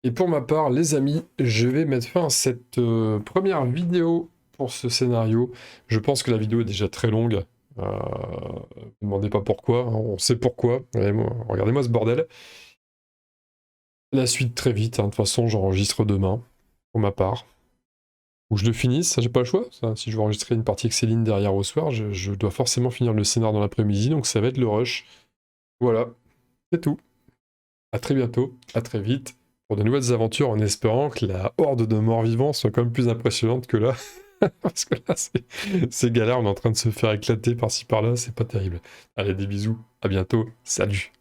Et pour ma part, les amis, je vais mettre fin à cette première vidéo pour ce scénario. Je pense que la vidéo est déjà très longue. Ne me demandez pas pourquoi, hein, on sait pourquoi. Regardez-moi ce bordel. La suite très vite, hein. De toute façon j'enregistre demain, pour ma part. Ou je le finisse, j'ai pas le choix. Ça, si je veux enregistrer une partie avec Céline derrière au soir, je dois forcément finir le scénar dans l'après-midi, donc ça va être le rush. Voilà, c'est tout. À très bientôt, à très vite, pour de nouvelles aventures, en espérant que la horde de morts-vivants soit quand même plus impressionnante que là. Parce que là, c'est galère, on est en train de se faire éclater par-ci par-là, c'est pas terrible. Allez, des bisous, à bientôt, salut.